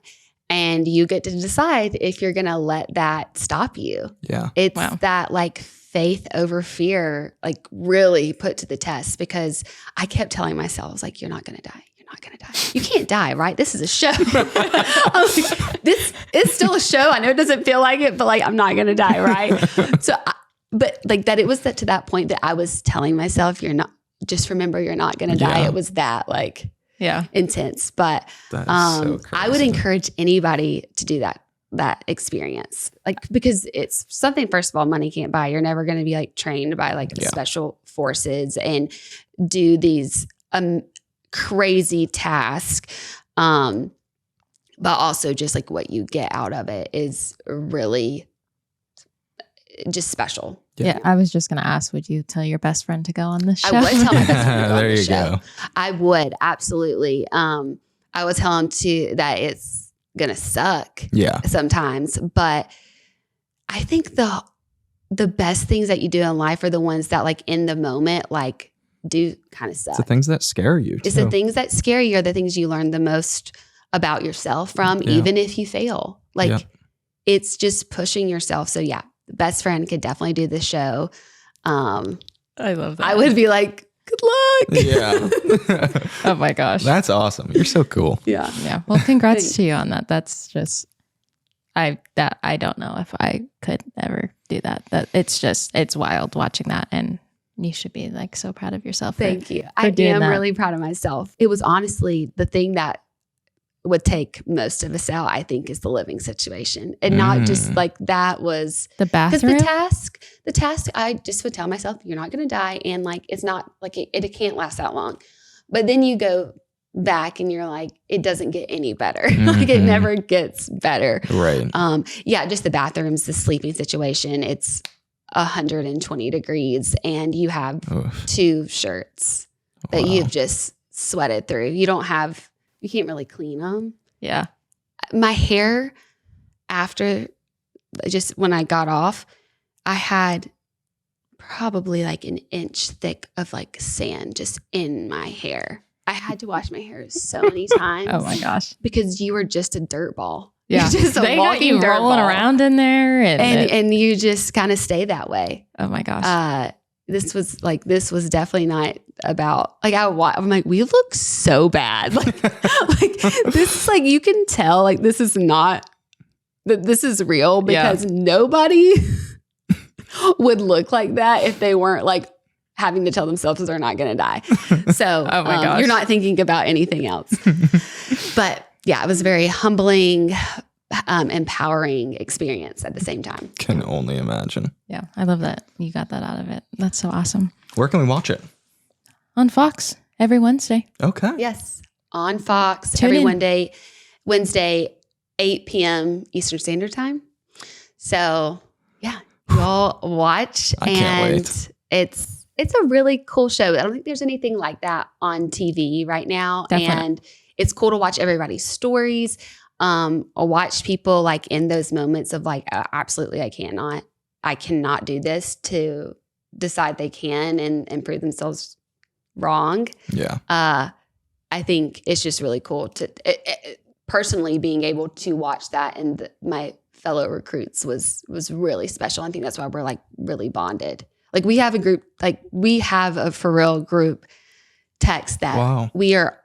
And you get to decide if you're going to let that stop you. Yeah. It's that like faith over fear, like really put to the test, because I kept telling myself, I was like, you're not going to die. You're not going to die. You can't die, right? This is a show. I was like, this is still a show. I know it doesn't feel like it, but like, I'm not going to die, right? But like that, it was to that point that I was telling myself, just remember, you're not going to die. It was that like intense. But so I would encourage anybody to do that experience, like, because it's something, first of all, money can't buy. You're never going to be like trained by like special forces and do these crazy tasks. But also just like what you get out of it is really just special. Yeah, I was just going to ask, would you tell your best friend to go on this show? I would tell my best friend to go on there this you show. go. I would, absolutely. I would tell him that it's going to suck sometimes. But I think the best things that you do in life are the ones that like in the moment, like do kind of suck. It's the things that scare you too. It's the things that scare you are the things you learn the most about yourself from, even if you fail. Like it's just pushing yourself. So yeah. Best friend could definitely do the show. I love that. I would be like, good luck. Yeah. Oh my gosh. That's awesome. You're so cool. Yeah. Yeah. Well, congrats to you on that. That's just, I don't know if I could ever do that. It's wild watching that, and you should be like so proud of yourself. Thank you. I am really proud of myself. It was honestly the thing that would take most of us out, I think, is the living situation. And not just like that was The because bathroom? the task, I just would tell myself, you're not going to die. And like, it's not like it can't last that long. But then you go back and you're like, it doesn't get any better. Like it never gets better. Right. Yeah, just the bathrooms, the sleeping situation. It's 120 degrees and you have Oof. 2 shirts that Wow. you've just sweated through. You can't really clean them. Yeah. My hair after just when I got off, I had probably like an inch thick of like sand just in my hair. I had to wash my hair so many times. Oh my gosh. Because you were just a dirt ball. Yeah. You're just a They got walking you dirt rolling ball. around in there. And you just kind of stay that way. oh my gosh. This was definitely not about like I'm like, we look so bad. Like this is like, you can tell like this is not that this is real because nobody would look like that if they weren't like having to tell themselves they're not going to die. So Oh my gosh. you're not thinking about anything else. But yeah, it was a very humbling, empowering experience at the same time. Can only imagine. Yeah. I love that you got that out of it. That's so awesome. Where can we watch it? On Fox every Wednesday. Okay. Yes. On Fox Tune every in. Wednesday, 8 p.m. Eastern Standard Time. So yeah, you all watch. I can't wait. It's a really cool show. I don't think there's anything like that on TV right now. Definitely. And it's cool to watch everybody's stories. I'll watch people like in those moments of like, absolutely, I cannot do this, to decide they can and prove themselves wrong. Yeah. I think it's just really cool to personally being able to watch that, and my fellow recruits was really special. I think that's why we're like really bonded. Like we have a group, like we have a for real group text that Wow. we are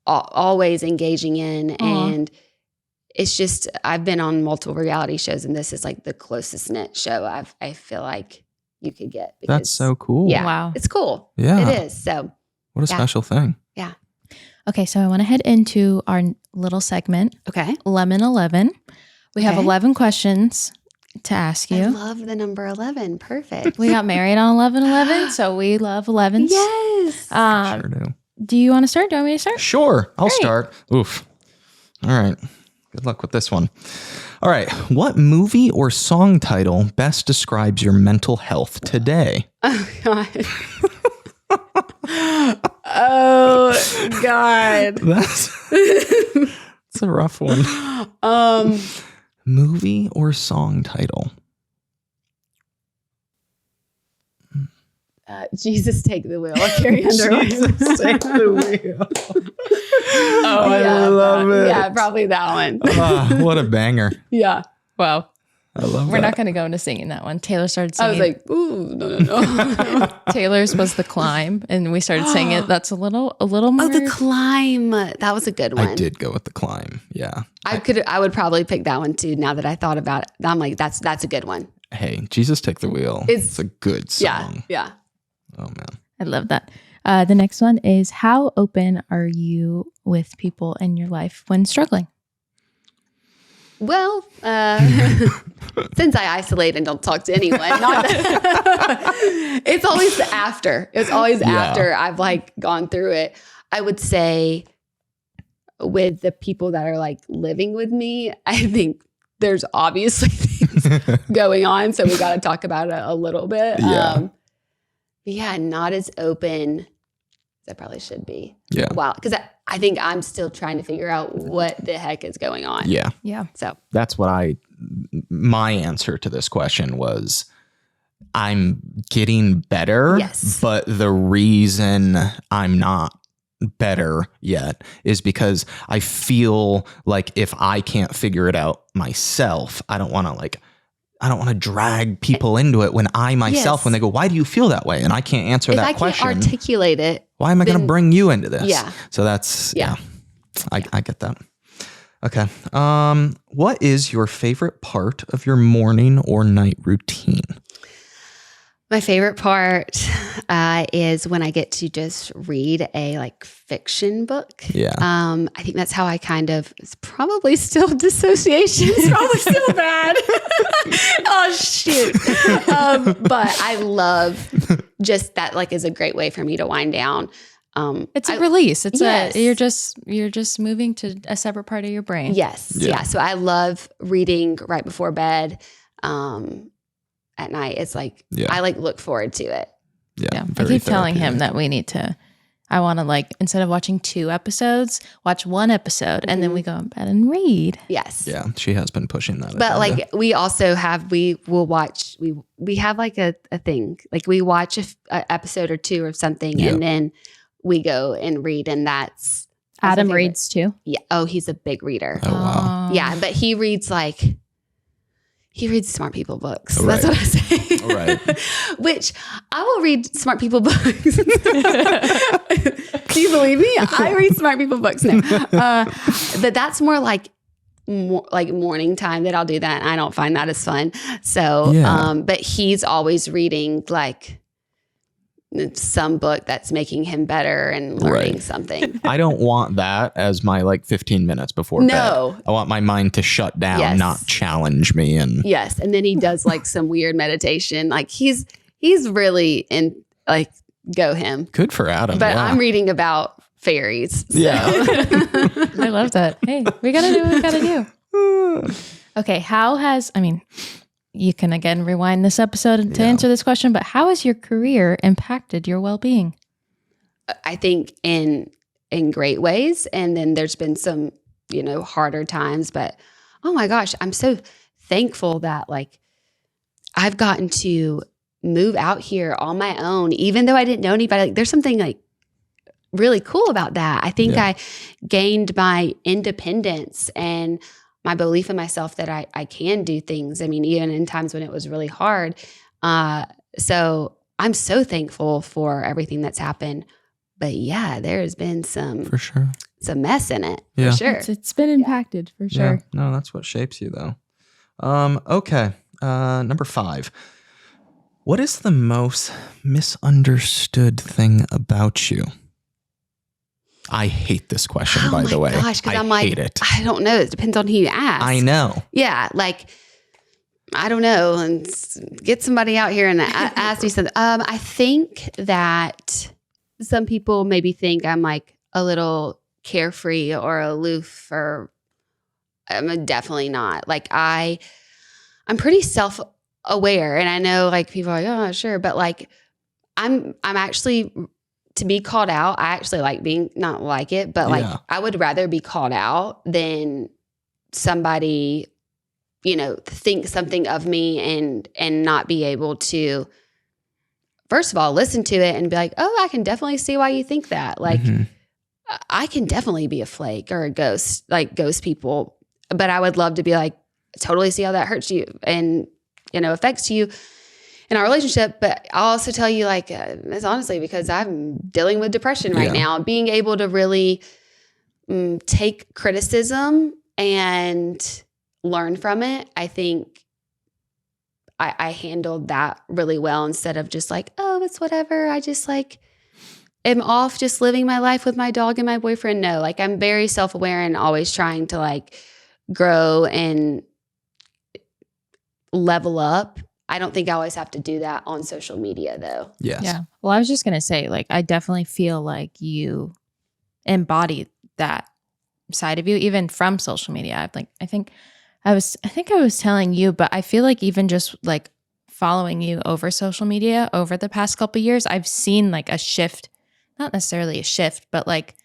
always engaging in. Aw. And it's just, I've been on multiple reality shows and this is like the closest knit show I feel like you could get. That's so cool. Yeah. Wow. It's cool. Yeah. It is. So What a Yeah. special thing. Okay. So I want to head into our little segment, okay. Lemon 11. We have Okay. 11 questions to ask I you. love the number 11. Perfect. We got married on 11/11, so we love 11s. Yes. Sure do. Do you want to start? Do you want me to start? Sure. I'll Great. start. Oof. All right. Good luck with this one. All right. What movie or song title best describes your mental health today? Oh, God. Oh, God. That's a rough one. Movie or song title? Jesus, take the wheel. Carrie Underwood. Jesus, take the wheel. Oh, I love it. Yeah, probably that one. What a banger. Yeah. Wow. I love We're that. not going to go into singing that one. Taylor started I singing. was like, ooh, no. Taylor's was The Climb, and we started saying it. That's a little more. Oh, The Climb. That was a good one. I did go with The Climb. Yeah. I would probably pick that one too. Now that I thought about it, I'm like, that's a good one. Hey, Jesus Take the Wheel. It's- It's a good song. Yeah. Oh, man. I love that. The next one is, how open are you with people in your life when struggling? Well, since I isolate and don't talk to anyone, it's always after. It's always Yeah. after I've like gone through it. I would say with the people that are like living with me, I think there's obviously things going on. So we got to talk about it a little bit. Yeah. Yeah, not as open as I probably should be. Yeah. Wow. Because I think I'm still trying to figure out what the heck is going on. Yeah. Yeah. So That's what my answer to this question was, I'm getting better. Yes. But the reason I'm not better yet is because I feel like if I can't figure it out myself, I don't want to drag people into it when I myself, Yes. when they go, why do you feel that way? And I can't answer if that I question. can't articulate it, Why am I going to then- bring you into this? Yeah. So that's, Yeah. I get that. Okay. What is your favorite part of your morning or night routine? My favorite part is when I get to just read a like fiction book. Yeah. I think that's how I it's probably still dissociation. It's probably still bad. Oh, shoot. But I love just that, like, is a great way for me to wind down. It's a release. It's yes. You're just moving to a separate part of your brain. Yes. Yeah. So I love reading right before bed. At night, it's like, I like look forward to it. Yeah. I keep telling him that I want to, like, instead of watching 2 episodes, watch 1 episode and then we go in bed and read. Yes. Yeah. She has been pushing that. But like we also have, we have like a thing, like we watch a episode or 2 of something and then we go and read, and that's Adam reads too. Yeah. Oh, he's a big reader. Oh, wow. Yeah. But he reads smart people books. Right. That's what I say. Right. Which I will read smart people books. Do you believe me? I read smart people books now. But that's more like morning time that I'll do that. And I don't find that as fun. So, but he's always reading like some book that's making him better and learning something. I don't want that as my like 15 minutes before bed. I want my mind to shut down, not challenge me. And yes. And then he does like some weird meditation. Like he's really in, like, go him. Good for Adam. But I'm reading about fairies. So. Yeah. I love that. Hey, we got to do what we got to do. Okay. You can again rewind this episode to answer this question, but how has your career impacted your well-being? I think in great ways. And then there's been some, harder times, but oh my gosh, I'm so thankful that like I've gotten to move out here on my own, even though I didn't know anybody. Like there's something like really cool about that. I think I gained my independence and my belief in myself that I can do things. I mean, even in times when it was really hard. So I'm so thankful for everything that's happened. But yeah, there has been some mess in it. Yeah. For sure. It's been impacted for sure. Yeah. No, that's what shapes you though. Okay. Number 5. What is the most misunderstood thing about you? I hate this question, by the way. Oh my gosh, because I'm like, hate it. I don't know. It depends on who you ask. I know. Yeah, like, I don't know. And get somebody out here and ask me something. I think that some people maybe think I'm like a little carefree or aloof, or I'm definitely not. Like I'm pretty self-aware, and I know like people are like, oh, sure, but like I'm actually. To be called out, I actually like being not like it, but like I would rather be called out than somebody, think something of me and not be able to, first of all, listen to it and be like, oh, I can definitely see why you think that. Like I can definitely be a flake or a ghost, like ghost people, but I would love to be like, totally see how that hurts you and, affects you in our relationship. But I'll also tell you, like, it's honestly because I'm dealing with depression right now. Being able to really take criticism and learn from it, I think I handled that really well instead of just like, oh, it's whatever. I just like am off just living my life with my dog and my boyfriend. No, like I'm very self-aware and always trying to like grow and level up. I don't think I always have to do that on social media though. Yes. Yeah. Well, I was just going to say, like, I definitely feel like you embody that side of you, even from social media. I think I was telling you, but I feel like even just like following you over social media over the past couple of years, I've seen like a shift, not necessarily a shift, but like,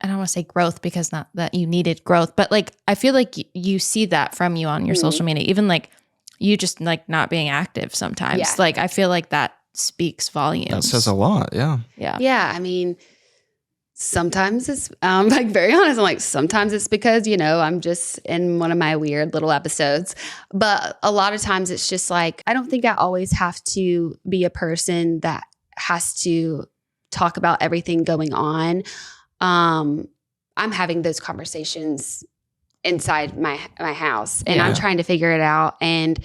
I don't want to say growth because not that you needed growth, but like, I feel like you see that from you on your social media, even like you just like not being active sometimes. Yeah. Like, I feel like that speaks volumes. That says a lot. Yeah. Yeah. Yeah. I mean, sometimes it's like very honest. I'm like, sometimes it's because, I'm just in one of my weird little episodes, but a lot of times it's just like, I don't think I always have to be a person that has to talk about everything going on. I'm having those conversations inside my house and I'm trying to figure it out. And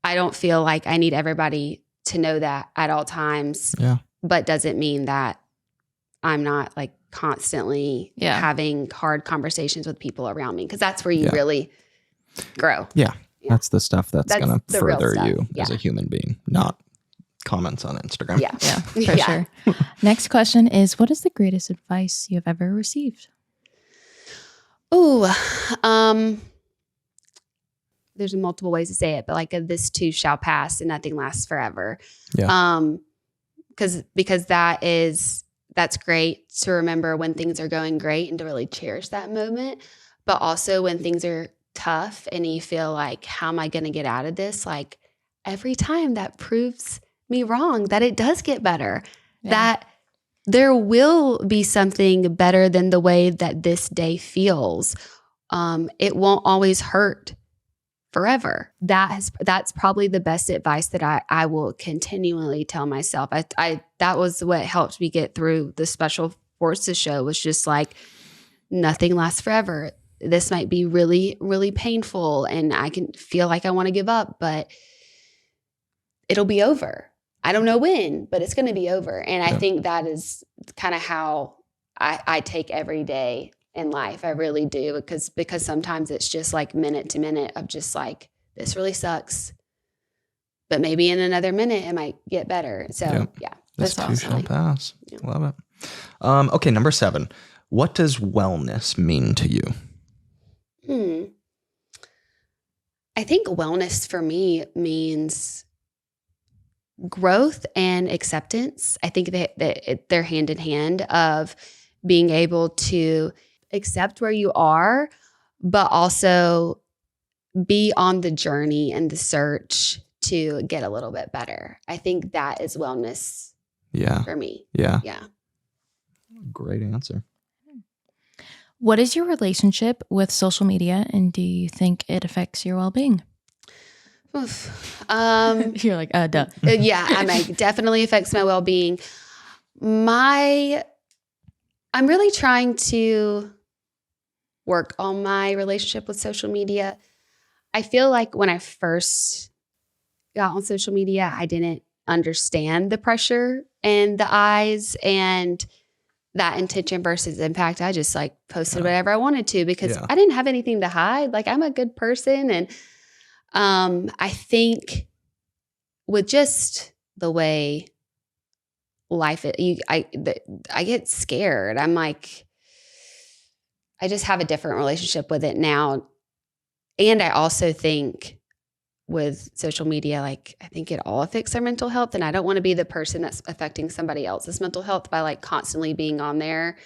I don't feel like I need everybody to know that at all times, Yeah. but doesn't mean that I'm not like constantly having hard conversations with people around me, because that's where you really grow. Yeah. That's the stuff that's going to the real further stuff. you as a human being, not comments on Instagram. Yeah. For sure. Next question is, what is the greatest advice you have ever received? There's multiple ways to say it, but like this too shall pass and nothing lasts forever. Yeah. Because that's great to remember when things are going great and to really cherish that moment. But also when things are tough and you feel like, how am I going to get out of this? Like every time that proves me wrong, that it does get better, that there will be something better than the way that this day feels. It won't always hurt forever. That's probably the best advice that I will continually tell myself. That was what helped me get through the Special Forces show, was just like, nothing lasts forever. This might be really, really painful and I can feel like I want to give up, but it'll be over. I don't know when, but it's going to be over. And I think that is kind of how I take every day in life. I really do, because sometimes it's just like minute to minute of just like, this really sucks, but maybe in another minute it might get better. So this too shall pass. Yeah. Love it. Okay, number 7. What does wellness mean to you? I think wellness for me means growth and acceptance. I think that they're hand in hand, of being able to accept where you are, but also be on the journey and the search to get a little bit better. I think that is wellness for me. Yeah. Yeah. Great answer. What is your relationship with social media, and do you think it affects your well-being? You're like, duh. It definitely affects my well-being. I'm really trying to work on my relationship with social media. I feel like when I first got on social media, I didn't understand the pressure and the eyes and that intention versus impact. I just like posted whatever I wanted to, because I didn't have anything to hide. Like, I'm a good person. And I think with just the way life is, I get scared. I'm like, I just have a different relationship with it now. And I also think with social media, like, I think it all affects our mental health. And I don't want to be the person that's affecting somebody else's mental health by like constantly being on there.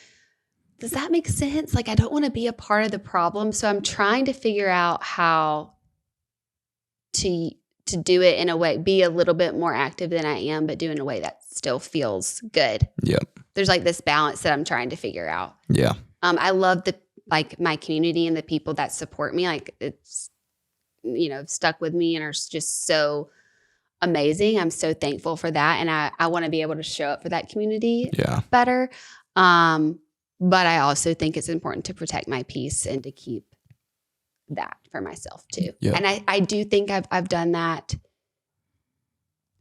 Does that make sense? Like, I don't want to be a part of the problem. So I'm trying to figure out how to do it in a way, be a little bit more active than I am, but do it in a way that still feels good. Yep. There's like this balance that I'm trying to figure out. Yeah. I love my community and the people that support me. Like, it's, stuck with me and are just so amazing. I'm so thankful for that. And I want to be able to show up for that community better. But I also think it's important to protect my peace and to keep that for myself too. Yep. And I do think I've done that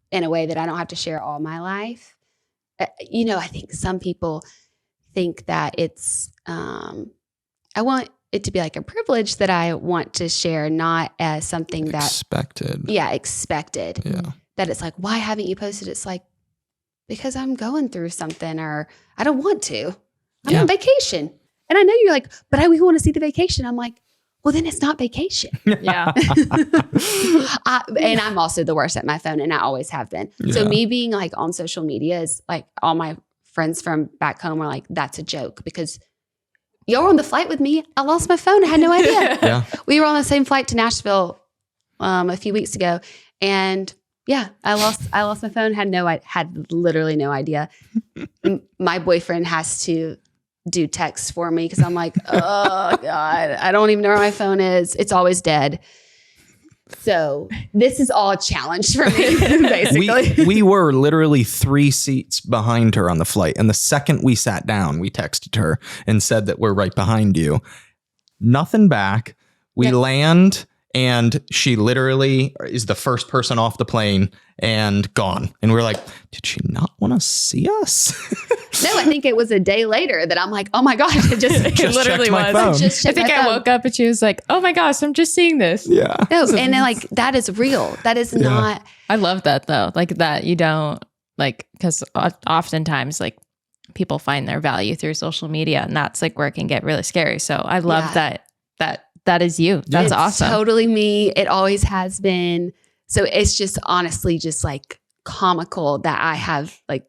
in a way that I don't have to share all my life. I think some people think that it's, I want it to be like a privilege that I want to share, not as something expected. Expected. Yeah. That it's like, why haven't you posted? It's like, because I'm going through something, or I don't want to. I'm on vacation. And I know you're like, but we want to see the vacation. I'm like, well, then it's not vacation. Yeah. And I'm also the worst at my phone, and I always have been. Yeah. So me being like on social media is like, all my friends from back home are like, that's a joke, because y'all were on the flight with me. I lost my phone. I had no idea. Yeah. We were on the same flight to Nashville a few weeks ago. And I lost my phone. Had literally no idea. My boyfriend has to do texts for me, because I'm like, oh God, I don't even know where my phone is. It's always dead. So this is all a challenge for me, basically. We were literally 3 seats behind her on the flight. And the second we sat down, we texted her and said that we're right behind you. Nothing back. We land And she literally is the first person off the plane and gone. And we're like, did she not want to see us? No, I think it was a day later that I'm like, oh my gosh, it Just literally checked my was. phone. I think I woke up and she was like, oh my gosh, I'm just seeing this. Yeah. No, and then like that is real. That is not. I love that though. Like that you don't like, because oftentimes like people find their value through social media, and that's like where it can get really scary. So I love that is you. That's awesome. Totally me. It always has been. So it's just honestly just like comical that I have like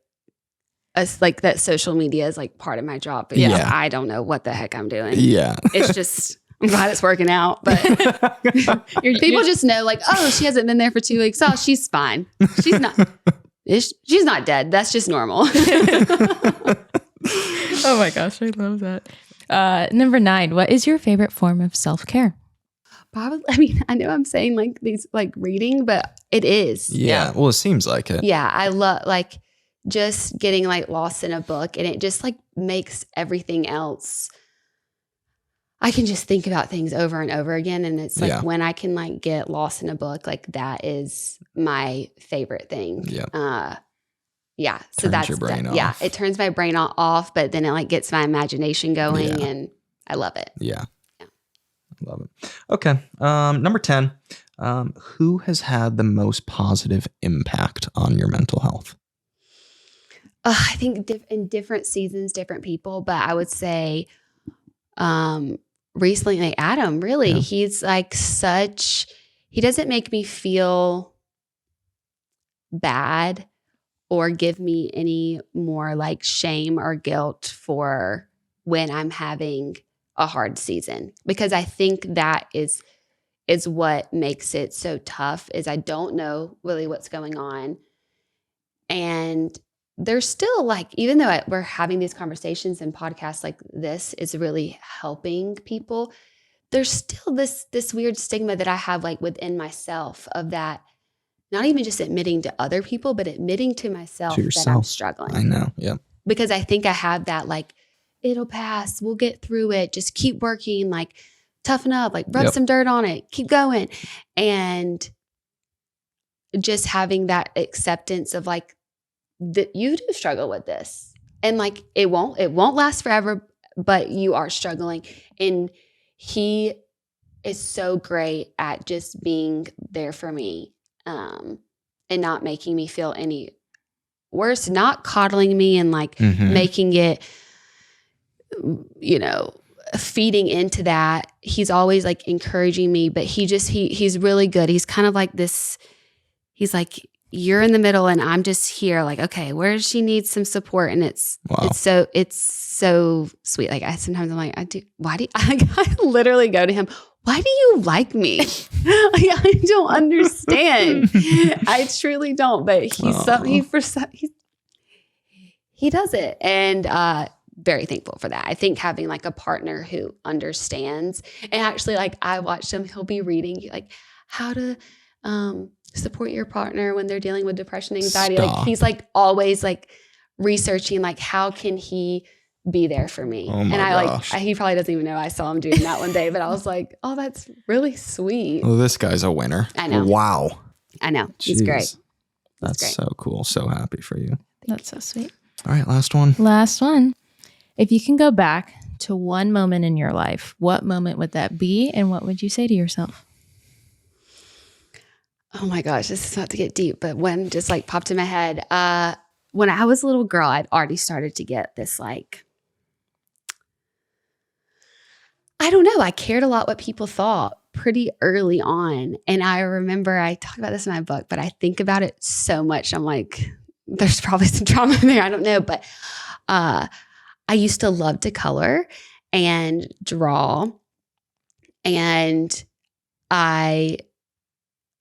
like that social media is like part of my job. But Yeah. I don't know what the heck I'm doing. Yeah. It's just, I'm glad it's working out. But people just know like, oh, she hasn't been there for 2 weeks. Oh, she's fine. She's not dead. That's just normal. Oh my gosh, I love that. Number 9, what is your favorite form of self-care? Probably, I mean, I know I'm saying like these like reading, but it is. Yeah. Well, it seems like it. Yeah. I love like just getting like lost in a book, and it just like makes everything else. I can just think about things over and over again. And it's like when I can like get lost in a book, like that is my favorite thing. Yeah. Yeah. So Turns your brain off. Yeah. It turns my brain off, but then it like gets my imagination going, and I love it. Yeah. Love it. Okay. Number 10, who has had the most positive impact on your mental health? I think in different seasons, different people, but I would say recently, like Adam, really, he's like he doesn't make me feel bad or give me any more like shame or guilt for when I'm having a hard season, because I think that is what makes it so tough is I don't know really what's going on. And there's still like, even though we're having these conversations and podcasts like this is really helping people, there's still this weird stigma that I have like within myself of that, not even just admitting to other people, but admitting to myself that I'm struggling. I know. Yeah. Because I think I have that like, it'll pass. We'll get through it. Just keep working, like toughen up, like rub some dirt on it, keep going. And just having that acceptance of like, that you do struggle with this, and like, it won't last forever, but you are struggling. And he is so great at just being there for me, and not making me feel any worse, not coddling me and like making it, feeding into that. He's always like encouraging me, but he's really good. He's kind of like this, he's like, you're in the middle and I'm just here like, okay, where does she need some support? And it's so sweet. Like sometimes I'm like, I literally go to him, why do you like me? Like, I don't understand. I truly don't, but he does it. And, very thankful for that. I think having like a partner who understands, and actually like I watched him, he'll be reading like how to, support your partner when they're dealing with depression, anxiety. Stop. Like he's like always like researching, like how can he be there for me? Oh my gosh. He probably doesn't even know I saw him doing that one day, but I was like, oh, that's really sweet. Oh, this guy's a winner. I know. Wow. I know. He's great. That's great. so cool. So happy for you. That's so sweet. All right. Last one. If you can go back to one moment in your life, what moment would that be? And what would you say to yourself? Oh my gosh, this is not to get deep, but one just like popped in my head. When I was a little girl, I'd already started to get this like, I don't know, I cared a lot what people thought pretty early on. And I remember I talk about this in my book, but I think about it so much. I'm like, there's probably some trauma in there. I don't know. But I used to love to color and draw. And I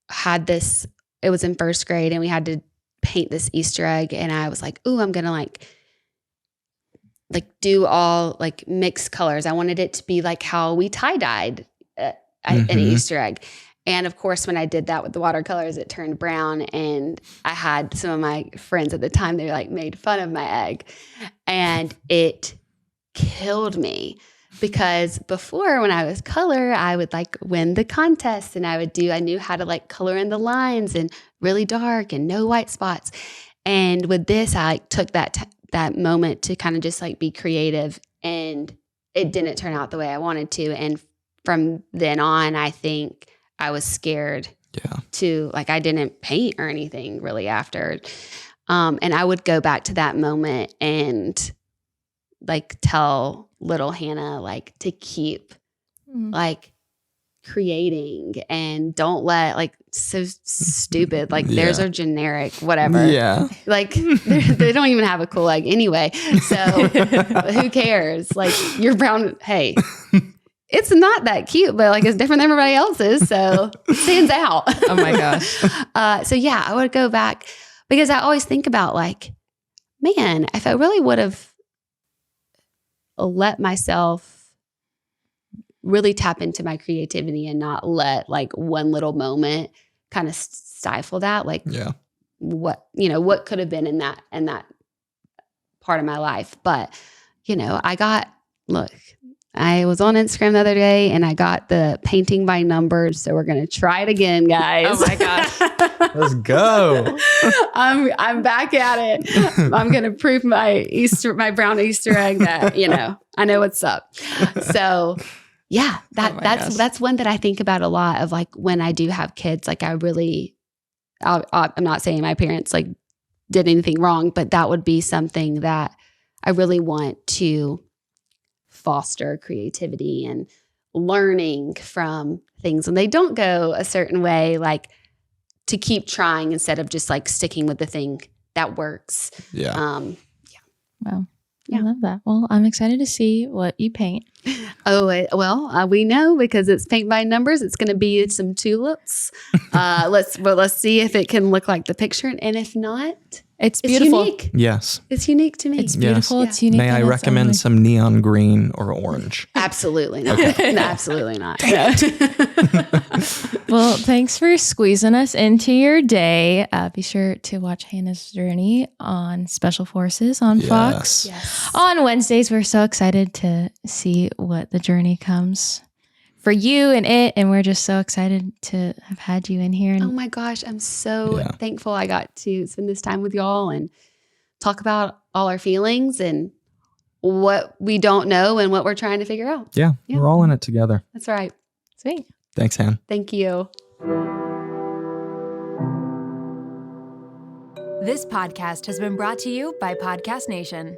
had this, it was in first grade and we had to paint this Easter egg. And I was like, ooh, I'm going to like do all like mixed colors. I wanted it to be like how we tie-dyed an Easter egg. And of course, when I did that with the watercolors, it turned brown. And I had some of my friends at the time, they like made fun of my egg. And it killed me because before when I was color, I would like win the contest and I knew how to like color in the lines and really dark and no white spots. And with this, I like took that moment to kind of just like be creative, and it didn't turn out the way I wanted to. And from then on, I think I was scared to like, I didn't paint or anything really after. And I would go back to that moment and like tell little Hannah like to keep like creating and don't let like so stupid like theirs are generic whatever like they don't even have a cool egg anyway, so who cares, like your brown, hey, it's not that cute, but like it's different than everybody else's, so it stands out. Oh my gosh. So yeah, I would go back because I always think about like, man, if I really would have let myself really tap into my creativity and not let like one little moment kind of stifle that, like what could have been in that part of my life. But I was on Instagram the other day and I got the painting by numbers. So we're going to try it again, guys. Oh my gosh. Let's go. I'm back at it. I'm going to prove my brown Easter egg that, I know what's up. So yeah, that's one that I think about a lot of like when I do have kids, like I'm not saying my parents like did anything wrong, but that would be something that I really want to foster creativity and learning from things when they don't go a certain way, like to keep trying instead of just like sticking with the thing that works. Wow. I love that. Well, I'm excited to see what you paint. We know because it's paint by numbers. It's going to be some tulips. Let's see if it can look like the picture, and if not, it's beautiful. Unique. Yes, it's unique to me. It's beautiful. Yes. It's unique. May I recommend some neon green or orange? Absolutely not. Okay. No, absolutely not. Well, thanks for squeezing us into your day. Be sure to watch Hannah's Journey on Special Forces on Fox. Yes. On Wednesdays, we're so excited to see what the journey comes for you and it. And we're just so excited to have had you in here. Oh my gosh. I'm so thankful I got to spend this time with y'all and talk about all our feelings and what we don't know and what we're trying to figure out. Yeah. We're all in it together. That's right. Sweet. Thanks, Han. Thank you. This podcast has been brought to you by Podcast Nation.